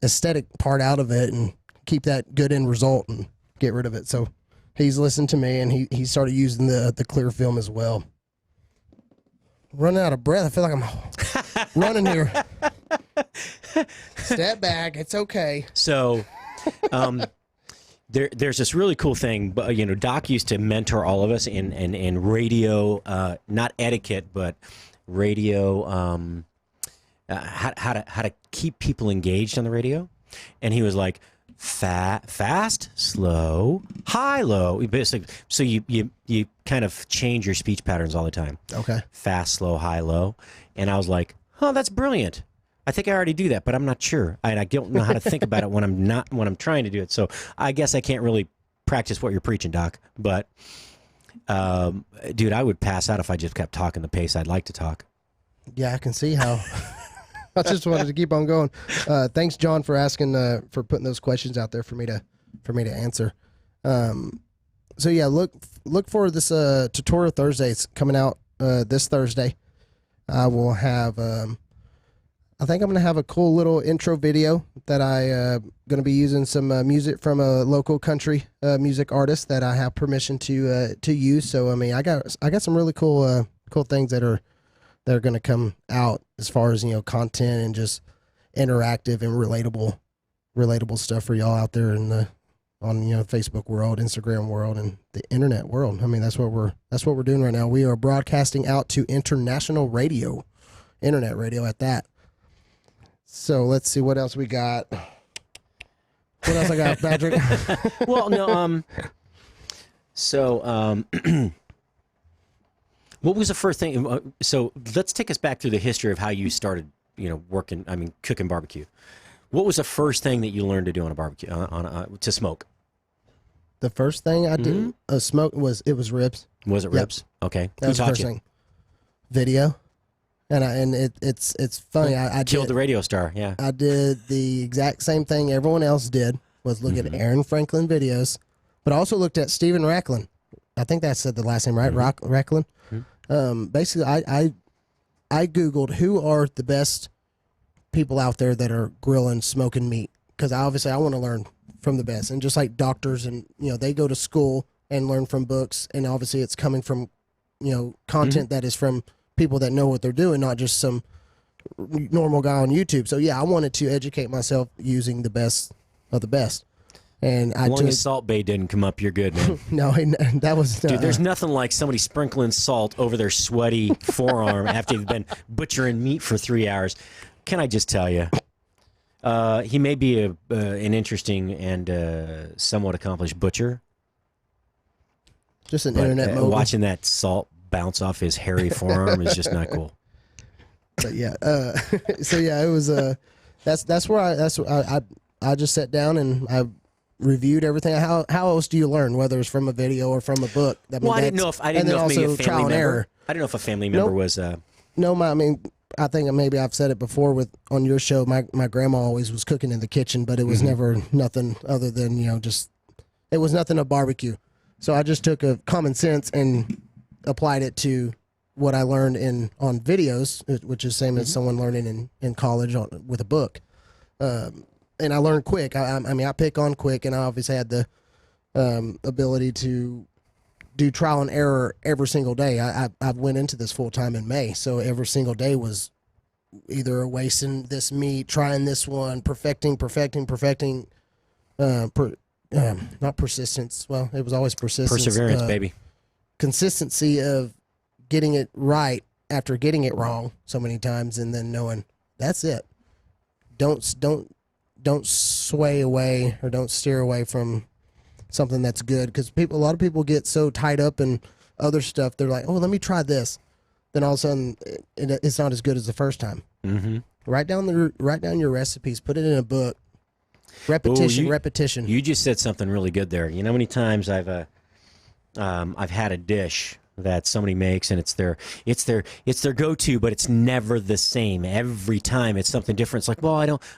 aesthetic part out of it, and keep that good end result and get rid of it. So he's listened to me, and he started using the clear film as well. Running out of breath. I feel like I'm running here. Step back. It's okay. So, there's this really cool thing. Doc used to mentor all of us in radio, not etiquette, but radio, how to keep people engaged on the radio. And he was like, fast, slow, high, low. Basically, so you kind of change your speech patterns all the time. Okay. Fast, slow, high, low. And I was like, oh, that's brilliant. I think I already do that, but I'm not sure. And I don't know how to think about it when I'm trying to do it. So I guess I can't really practice what you're preaching, Doc. But, dude, I would pass out if I just kept talking the pace I'd like to talk. Yeah, I can see how. I just wanted to keep on going. Thanks, John, for asking, for putting those questions out there for me to answer. So yeah, look for this tutorial Thursday. It's coming out this Thursday. I will have I think I'm going to have a cool little intro video that I going to be using some music from a local country music artist that I have permission to use. So I mean, I got some really cool things that are going to come out as far as, you know, content and just interactive and relatable stuff for y'all out there in the you know, Facebook world, Instagram world, and the internet world. I mean, that's what we're doing right now. We are broadcasting out to international radio, internet radio at that. So let's see what else we got. What else I got, Patrick? Well, no. What was the first thing? So let's take us back through the history of how you started, you know, cooking barbecue. What was the first thing that you learned to do on a barbecue, to smoke? The first thing I did smoke was ribs. Was it ribs? Okay. That was the first thing. Video. And it's funny. I killed the radio star. Yeah, I did the exact same thing everyone else did. Was look at Aaron Franklin videos, but I also looked at Stephen Racklin. I think that's the last name, right? Racklin. Basically, I Googled who are the best people out there that are grilling, smoking meat, because obviously I want to learn from the best. And just like doctors, and you know, they go to school and learn from books, and obviously it's coming from, you know, content that is from people that know what they're doing, not just some normal guy on YouTube. So yeah, I wanted to educate myself using the best of the best. And as long as Salt Bay didn't come up, you're good, man. No, that was dude. There's nothing like somebody sprinkling salt over their sweaty forearm after they've been butchering meat for 3 hours. Can I just tell you, he may be an interesting and somewhat accomplished butcher. Just an internet mogul. Watching that salt bounce off his hairy forearm is just not cool. But yeah, so yeah, it was that's where I just sat down and I reviewed everything. How else do you learn, whether it's from a video or from a book? I didn't know if maybe a family member. I didn't know if a family member was. No, I mean, I think maybe I've said it before on your show. My grandma always was cooking in the kitchen, but it was never nothing other than, you know, just it was nothing a barbecue. So I just took a common sense and applied it to what I learned on videos, which is same as someone learning in college with a book. And I learned quick. I mean, I pick on quick, and I obviously had the ability to do trial and error every single day. I went into this full time in May, so every single day was either wasting this meat, trying this one, perfecting. Not persistence. Well, it was always persistence. Perseverance, baby. Consistency of getting it right after getting it wrong so many times, and then knowing that's it. Don't sway away or don't steer away from something that's good, because a lot of people get so tied up in other stuff. They're like, oh, let me try this. Then all of a sudden it's not as good as the first time. Write down your recipes, put it in a book. Repetition. You just said something really good there. You know how many times I've had a dish that somebody makes, and it's their go-to, but it's never the same every time. It's something different. It's like, well,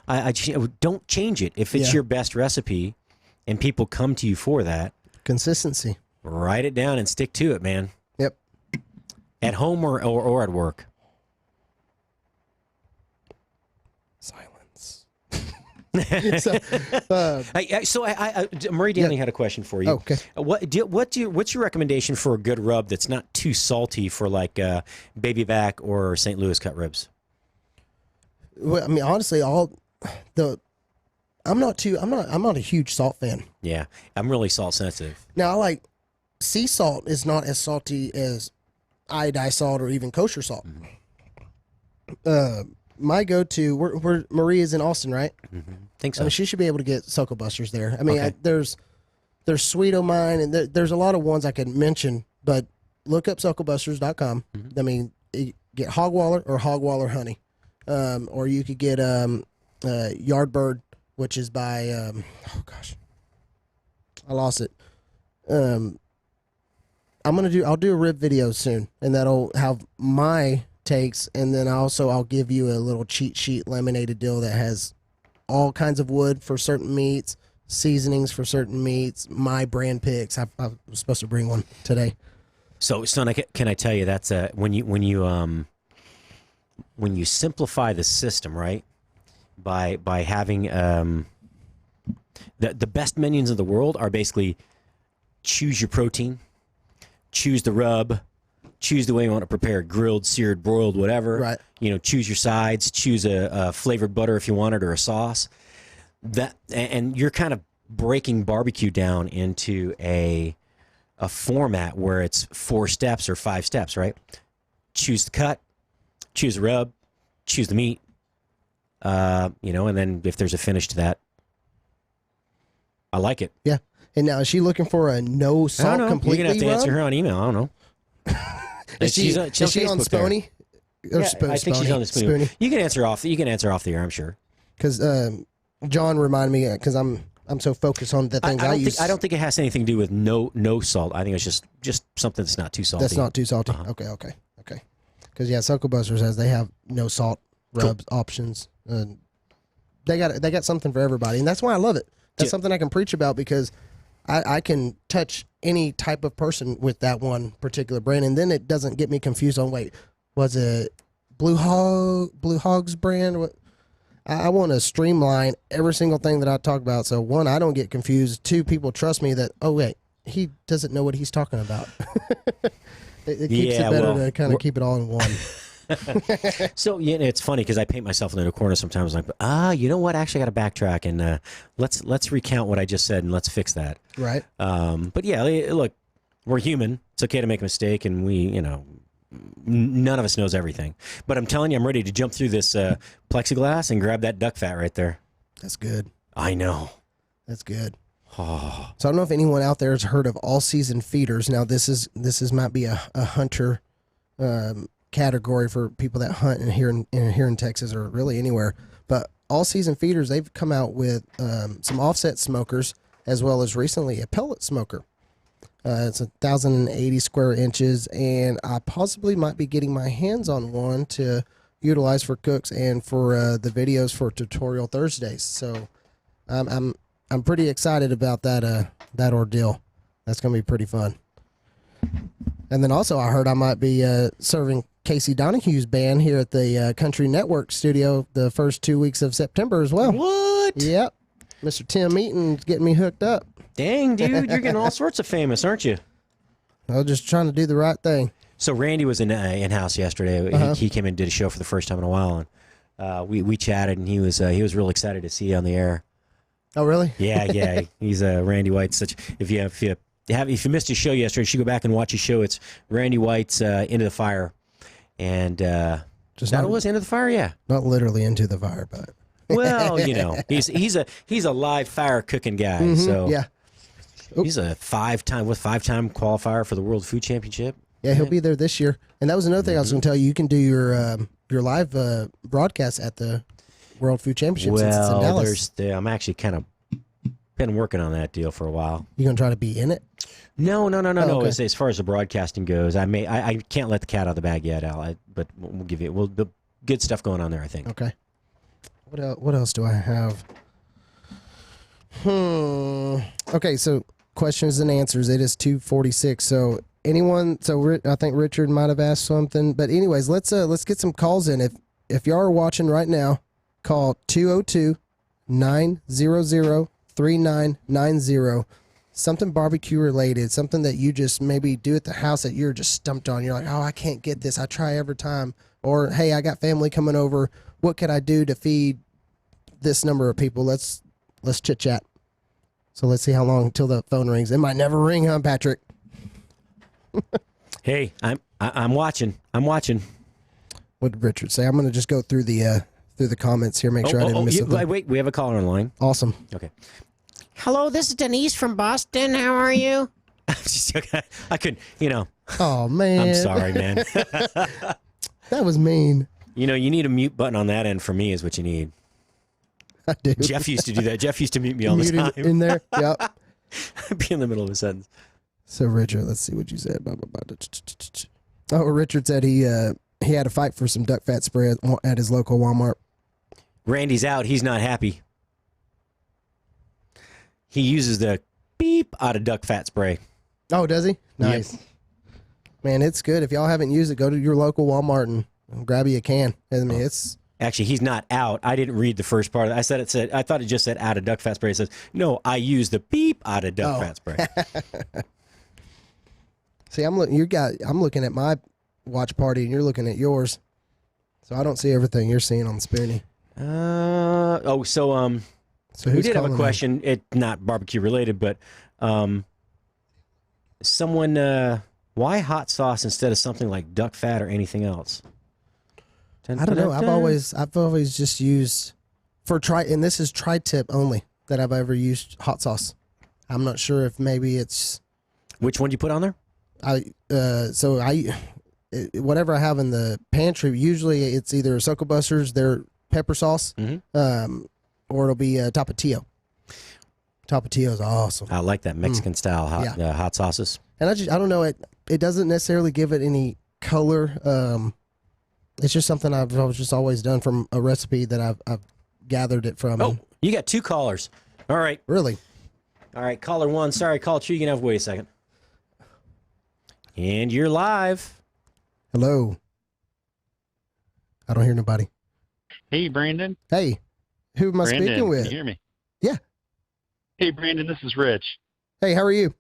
I don't change it. If it's your best recipe and people come to you for that, consistency, write it down and stick to it, man. Yep. At home or at work. Silence. Marie Danny had a question for you. Okay. What's your recommendation for a good rub that's not too salty for like baby back or St. Louis cut ribs? Well, I mean, honestly, I'm not a huge salt fan. Yeah, I'm really salt sensitive. Now, I like sea salt is not as salty as iodized salt or even kosher salt. My go-to, where Marie is in Austin, right? Think so. I mean, she should be able to get Soco Busters there. I mean, there's Sweet O' Mine, and there's a lot of ones I could mention, but look up SocoBusters.com. I mean, get Hogwaller or Hogwaller Honey, or you could get Yardbird, which is by oh gosh, I lost it. I'll do a rib video soon, and that'll have my takes, and then I'll give you a little cheat sheet laminated deal that has all kinds of wood for certain meats, seasonings for certain meats, my brand picks. I was supposed to bring one today. So, son, can I tell you that's when you when you simplify the system, right, by having the best menus in the world are basically choose your protein, choose the rub, choose the way you want to prepare it, grilled, seared, broiled, whatever. Right. Choose your sides, choose a flavored butter if you want it or a sauce. And you're kind of breaking barbecue down into a format where it's 4 steps or 5 steps, right? Choose the cut, choose the rub, choose the meat, and then if there's a finish to that, I like it. Yeah. And now, is she looking for a no salt completely? You're going to have to answer her on email. I don't know. Is she on Spoony? Yeah, I think she's on the Spoony. You can answer off the air, I'm sure. Because John reminded me, because I'm so focused on the things I use. I don't think it has anything to do with no salt. I think it's just something that's not too salty. That's not too salty. Okay. Because Suckle Busters has, they have no salt rubs options. They got something for everybody, and that's why I love it. That's something I can preach about, because I can touch any type of person with that one particular brand, and then it doesn't get me confused on, wait, was it Blue Hog's brand? What? I want to streamline every single thing that I talk about. So 1, I don't get confused. 2, people trust me that, oh wait, he doesn't know what he's talking about. it keeps it better to kind of keep it all in one. So it's funny because I paint myself into a corner sometimes. Like, you know what? Actually, I got to backtrack and let's recount what I just said and let's fix that. Right. But yeah, look, we're human. It's okay to make a mistake, and none of us knows everything. But I'm telling you, I'm ready to jump through this plexiglass and grab that duck fat right there. That's good. I know. That's good. Oh. So I don't know if anyone out there has heard of all season feeders. Now this might be a hunter category for people that hunt here in Texas or really anywhere. But all season feeders, they've come out with some offset smokers, as well as recently a pellet smoker. It's 1,080 square inches, and I possibly might be getting my hands on one to utilize for cooks and for the videos for Tutorial Thursdays. So I'm pretty excited about that ordeal. That's going to be pretty fun. And then also I heard I might be serving Casey Donahue's band here at the Country Network studio the first 2 weeks of September as well. What? Yep. Mr. Tim Eaton's getting me hooked up. Dang, dude, you're getting all sorts of famous, aren't you? I was just trying to do the right thing. So Randy was in-house yesterday. Uh-huh. He came and did a show for the first time in a while, and we chatted, and he was real excited to see you on the air. Oh, really? Yeah. He's Randy White's such. If you missed his show yesterday, you should go back and watch his show. It's Randy White's Into the Fire, and just that was Into the Fire. Yeah, not literally into the fire, but well, he's a live fire cooking guy. Mm-hmm. So yeah. He's a five-time qualifier for the World Food Championship. Yeah, he'll be there this year. And that was another thing I was going to tell you. You can do your live broadcast at the World Food Championship since it's in Dallas. I'm actually kind of been working on that deal for a while. You going to try to be in it? No. Okay. As far as the broadcasting goes, I can't let the cat out of the bag yet, Al. But we'll give you the good stuff going on there, I think. Okay. What else do I have? Okay, so questions and answers. It is 2:46. So I think Richard might have asked something, but anyways, let's get some calls in. If y'all are watching right now, call 202-900-3990. Something barbecue related, something that you just maybe do at the house that you're just stumped on. You're like, oh, I can't get this. I try every time. Or hey, I got family coming over. What could I do to feed this number of people? Let's chit chat. So let's see how long until the phone rings. It might never ring, huh, Patrick? Hey, I'm watching. What did Richard say? I'm going to just go through the comments here, make sure I didn't miss something. Wait, we have a caller on the line. Awesome. Okay. Hello, this is Denise from Boston. How are you? I couldn't, Oh, man. I'm sorry, man. That was mean. You need a mute button on that end for me is what you need. I do. Jeff used to do that. Jeff used to mute me all the time. In there? Yep. I'd be in the middle of a sentence. So, Richard, let's see what you said. Oh, Richard said he had to fight for some duck fat spray at his local Walmart. Randy's out. He's not happy. He uses the beep out of duck fat spray. Oh, does he? Nice. Yep. Man, it's good. If y'all haven't used it, go to your local Walmart grab you a can. I mean, it's Actually, he's not out. I didn't read the first part. I thought it just said out of duck fat spray. It says, no, I use the beep out of duck fat spray. See, I'm looking at my watch party, and you're looking at yours. So I don't see everything you're seeing on Spoony. So we did have a question. It's not barbecue related, but someone, why hot sauce instead of something like duck fat or anything else? I don't know. I've always just used and this is tri-tip only that I've ever used hot sauce. I'm not sure if maybe it's. Which one do you put on there? Whatever I have in the pantry, usually it's either Soca Busters, their pepper sauce, or it'll be Tapatio. Tapatio is awesome. I like that Mexican style hot sauces. And I don't know, it doesn't necessarily give it any color. It's just something I've just always done from a recipe that I've gathered it from. Oh, you got 2 callers. All right. Really? All right, caller 1. Sorry, caller 2. You can have wait a second. And you're live. Hello. I don't hear nobody. Hey, Brandon. Hey. Who am I speaking with? Can you hear me? Yeah. Hey, Brandon, this is Rich. Hey, how are you?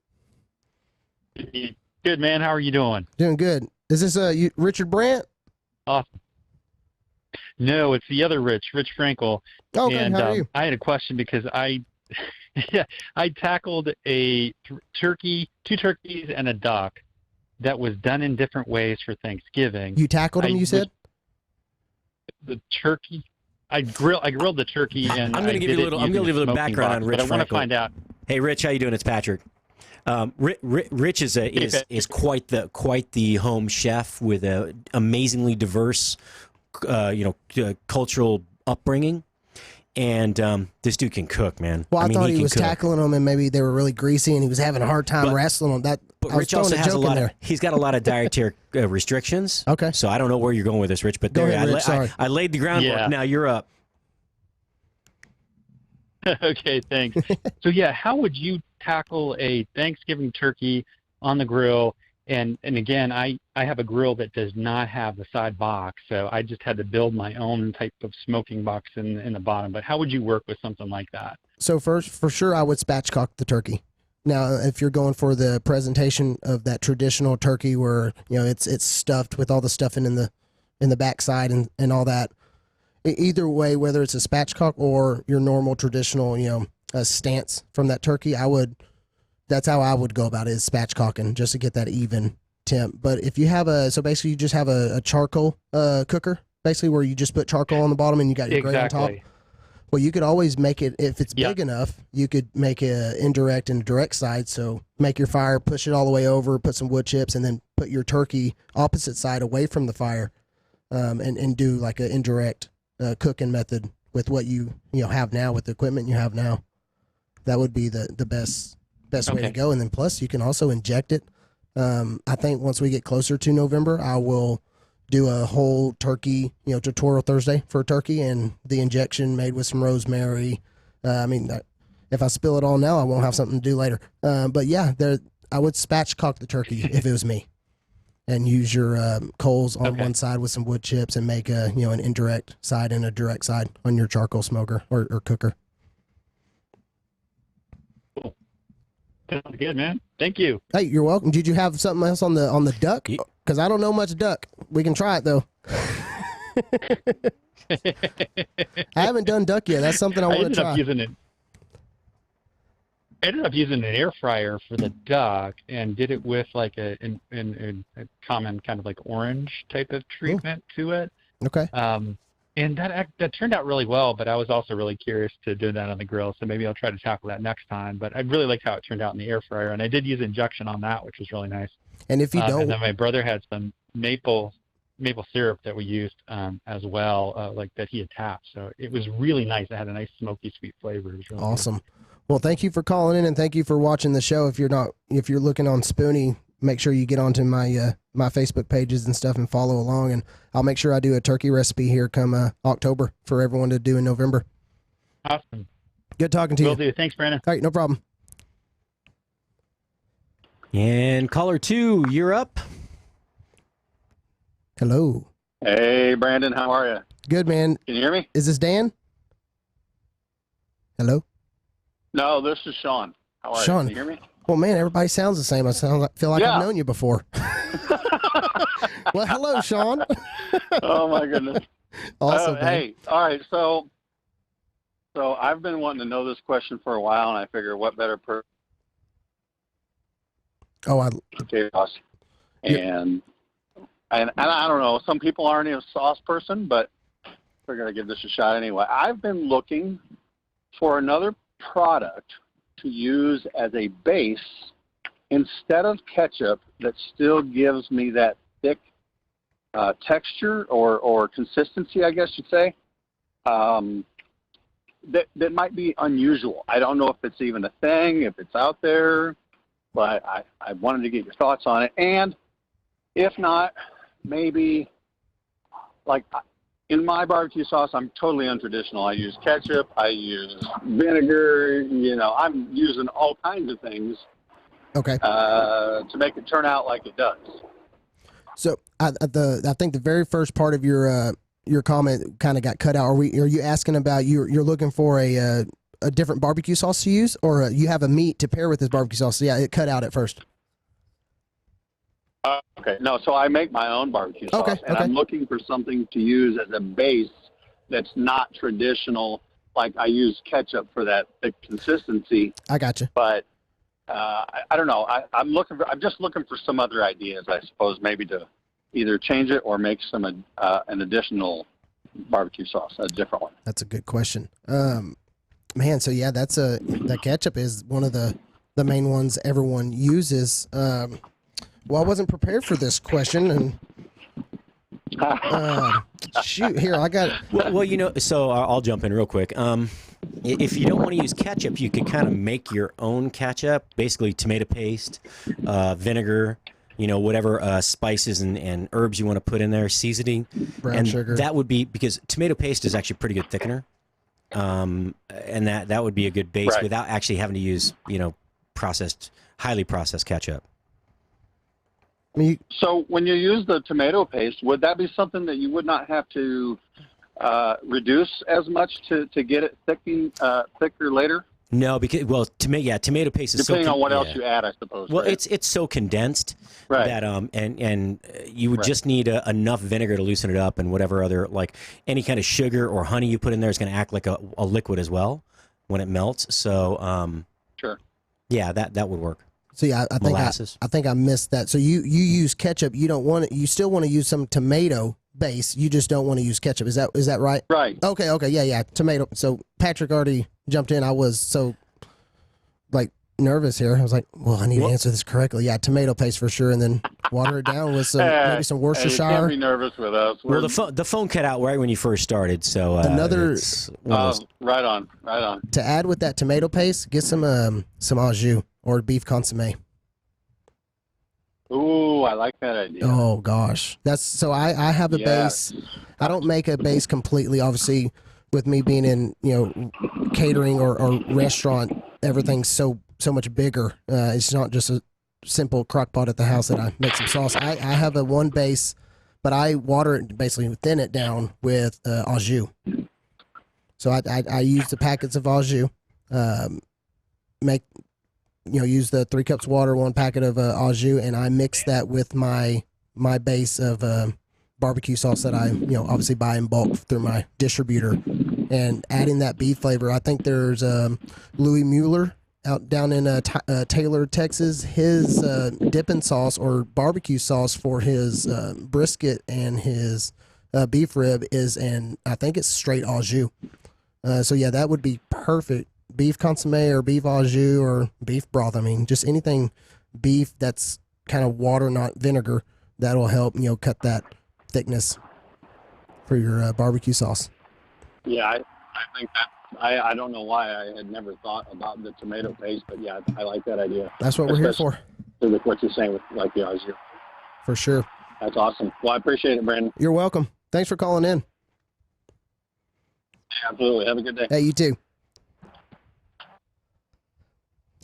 Good, man. How are you doing? Doing good. Is this Richard Brandt? Awesome. No, it's the other Rich Frankel. Okay, and how are you? I had a question because I tackled a two turkeys and a duck that was done in different ways for Thanksgiving. You tackled them, you said? The turkey. I grilled the turkey, and I'm going to give you a little background on Rich. But I want to find out. Hey, Rich, how you doing? It's Patrick. Rich is quite the home chef with a amazingly diverse, cultural upbringing, and this dude can cook, man. Well, I thought he was tackling them, and maybe they were really greasy, and he was having a hard time wrestling them. But Rich also has he's got a lot of dietary restrictions. Okay. So I don't know where you're going with this, Rich, but Go ahead, Rich, sorry. I laid the groundwork. Yeah. Now you're up. Okay, thanks. So yeah, how would you tackle a Thanksgiving turkey on the grill? And again, I have a grill that does not have the side box, so I just had to build my own type of smoking box in the bottom. But how would you work with something like that? So first, for sure, I would spatchcock the turkey. Now, if you're going for the presentation of that traditional turkey where it's stuffed with all the stuffing in the backside and all that, either way, whether it's a spatchcock or your normal traditional stance from that turkey, that's how I would go about it, is spatchcocking, just to get that even temp. But if you have basically you just have a charcoal cooker, basically where you just put charcoal on the bottom and you got your gray on top. Well, you could always make it, if it's big enough, you could make an indirect and a direct side. So make your fire, push it all the way over, put some wood chips, and then put your turkey opposite side away from the fire, and do like an indirect cooking method with what you have now, with the equipment you have now. That would be the best way to go. And then plus you can also inject it. I think once we get closer to November, I will do a whole turkey, tutorial Thursday for a turkey, and the injection made with some rosemary. If I spill it all now, I won't have something to do later. But yeah, I would spatchcock the turkey if it was me, and use your coals on one side with some wood chips, and make an indirect side and a direct side on your charcoal smoker or cooker. Cool. Sounds good, man. Thank you. Hey, you're welcome. Did you have something else on the duck? Because I don't know much duck. We can try it though. I haven't done duck yet. That's something I want to try. I ended up using an air fryer for the duck, and did it with like a common kind of like orange type of treatment to it. Okay. And that turned out really well, but I was also really curious to do that on the grill, so maybe I'll try to tackle that next time. But I really liked how it turned out in the air fryer, and I did use injection on that, which was really nice. And if you don't, and then my brother had some maple syrup that we used as well, like that he had tapped. So it was really nice. It had a nice smoky, sweet flavor. It was really awesome. Good. Well, thank you for calling in, and thank you for watching the show. If you're looking on Spoony, make sure you get onto my my Facebook pages and stuff and follow along. And I'll make sure I do a turkey recipe here come October for everyone to do in November. Awesome. Good talking to you. Will do. Thanks, Brandon. All right, no problem. And caller 2, you're up. Hello. Hey, Brandon, how are you? Good, man. Can you hear me? Is this Dan? Hello? No, this is Sean. How are Sean. you? Can you hear me? Well, man, everybody sounds the same. Feel like Yeah. I've known you before. Well, hello, Sean. Oh my goodness. Awesome. man. Hey, all right. So I've been wanting to know this question for a while, and I figure what better person chaos. And I don't know. Some people aren't a sauce person, but we're gonna give this a shot anyway. I've been looking for another product to use as a base instead of ketchup that still gives me that thick texture or consistency, I guess you'd say. That might be unusual. I don't know if it's even a thing, if it's out there, but I wanted to get your thoughts on it. And if not, maybe like in my barbecue sauce, I'm totally untraditional. I use ketchup, I use vinegar, I'm using all kinds of things to make it turn out like it does. So I think the very first part of your comment kind of got cut out. Are you asking about you're looking for a different barbecue sauce to use, or you have a meat to pair with this barbecue sauce? So yeah, it cut out at first. Okay, no, so I make my own barbecue sauce, and I'm looking for something to use as a base that's not traditional. Like I use ketchup for that thick consistency. I got you. But I don't know. I'm just looking for some other ideas, I suppose, maybe to either change it or make some an additional barbecue sauce, a different one. That's a good question. Man, so yeah, that ketchup is one of the main ones everyone uses. Well, I wasn't prepared for this question, and shoot, here I got it. Well, so I'll jump in real quick. If you don't want to use ketchup, you could kind of make your own ketchup, basically tomato paste, vinegar, whatever spices and herbs you want to put in there, seasoning, brown sugar. That would be, because tomato paste is actually pretty good thickener, and that would be a good base without actually having to use highly processed ketchup. So when you use the tomato paste, would that be something that you would not have to reduce as much to get it thicker later? No, because tomato paste is depending on what else you add, I suppose. Well, it's so condensed that and you would just need enough vinegar to loosen it up, and whatever other, like any kind of sugar or honey you put in there is going to act like a liquid as well when it melts. So sure, yeah, that would work. So yeah, I think I missed that. So you use ketchup. You don't want it. You still want to use some tomato base. You just don't want to use ketchup. Is that right? Right. Okay. Yeah. Tomato. So Patrick already jumped in. I was so nervous here. I was like, well, I need to answer this correctly. Yeah, tomato paste for sure, and then water it down with maybe some Worcestershire. You can't be nervous with us. Well, the phone cut out right when you first started. So right on. To add with that tomato paste, get some au jus or beef consommé. Ooh, I like that idea. Oh gosh, I have a base. I don't make a base completely, obviously, with me being in catering or restaurant. Everything's so much bigger. It's not just a simple crock pot at the house that I make some sauce. I have a one base, but I water it, basically thin it down with au jus. So I use the packets of au jus, use the 3 cups water, 1 packet of au jus, and I mix that with my base of barbecue sauce that I obviously buy in bulk through my distributor, and adding that beef flavor. I think there's Louis Mueller out down in Taylor, Texas. His dipping sauce or barbecue sauce for his brisket and his beef rib is, and I think it's straight au jus. So yeah, that would be perfect. Beef consommé or beef au jus or beef broth. I mean, just anything beef that's kind of water, not vinegar. That'll help cut that thickness for your barbecue sauce. Yeah, I think that. I don't know why I had never thought about the tomato paste, but yeah, I like that idea. That's what we're here for. With what you're saying with the au jus. For sure. That's awesome. Well, I appreciate it, Brandon. You're welcome. Thanks for calling in. Yeah, absolutely. Have a good day. Hey, you too.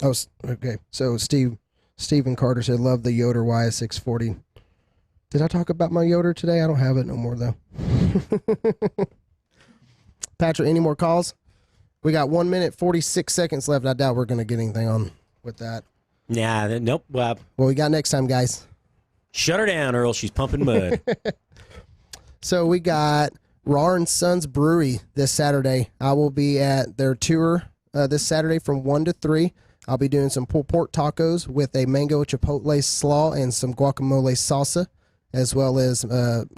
Oh, okay. So Stephen Carter said, love the Yoder YS640 Did I talk about my Yoder today? I don't have it no more, though. Patrick, any more calls? We got 1 minute, 46 seconds left. I doubt we're going to get anything on with that. Yeah, nope. What we got next time, guys? Shut her down, Earl. She's pumping mud. So we got Rahr & Sons Brewery this Saturday. I will be at their tour this Saturday from 1 to 3. I'll be doing some pulled pork tacos with a mango chipotle slaw and some guacamole salsa, as well as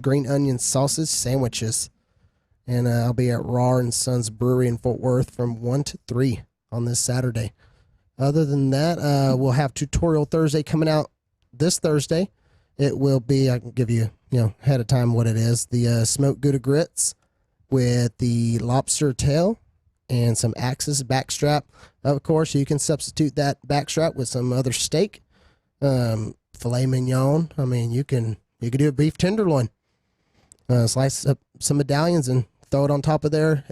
green onion sausage sandwiches. And I'll be at Rahr & Sons Brewery in Fort Worth from 1 to 3 on this Saturday. Other than that, we'll have Tutorial Thursday coming out this Thursday. It will be, I can give you, ahead of time what it is, the smoked Gouda grits with the lobster tail and some Axis backstrap. Of course, you can substitute that backstrap with some other steak, filet mignon. I mean, you can do a beef tenderloin. Slice up some medallions and throw it on top of there.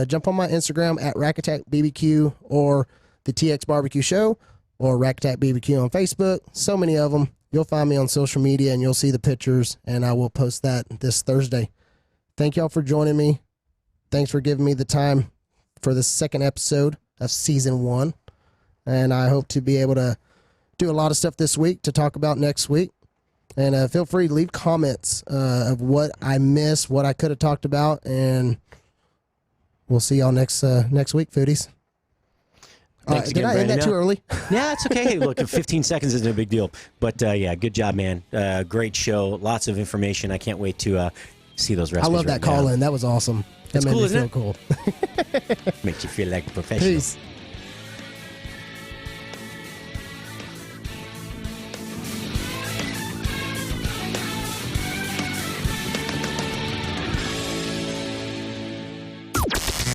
Jump on my Instagram at Rack Attack BBQ or the TX Barbecue Show or Rack Attack BBQ on Facebook. So many of them. You'll find me on social media and you'll see the pictures, and I will post that this Thursday. Thank y'all for joining me. Thanks for giving me the time for the second episode of season 1. And I hope to be able to do a lot of stuff this week to talk about next week. And feel free to leave comments of what I missed, what I could have talked about, and we'll see y'all next week, foodies. Did I end that too early? Yeah, it's okay. Hey, look, 15 seconds isn't a big deal. But, yeah, good job, man. Great show. Lots of information. I can't wait to see those recipes. I love that call-in. That was awesome. It's that made cool, me isn't feel it? cool. Makes you feel like a professional. Peace.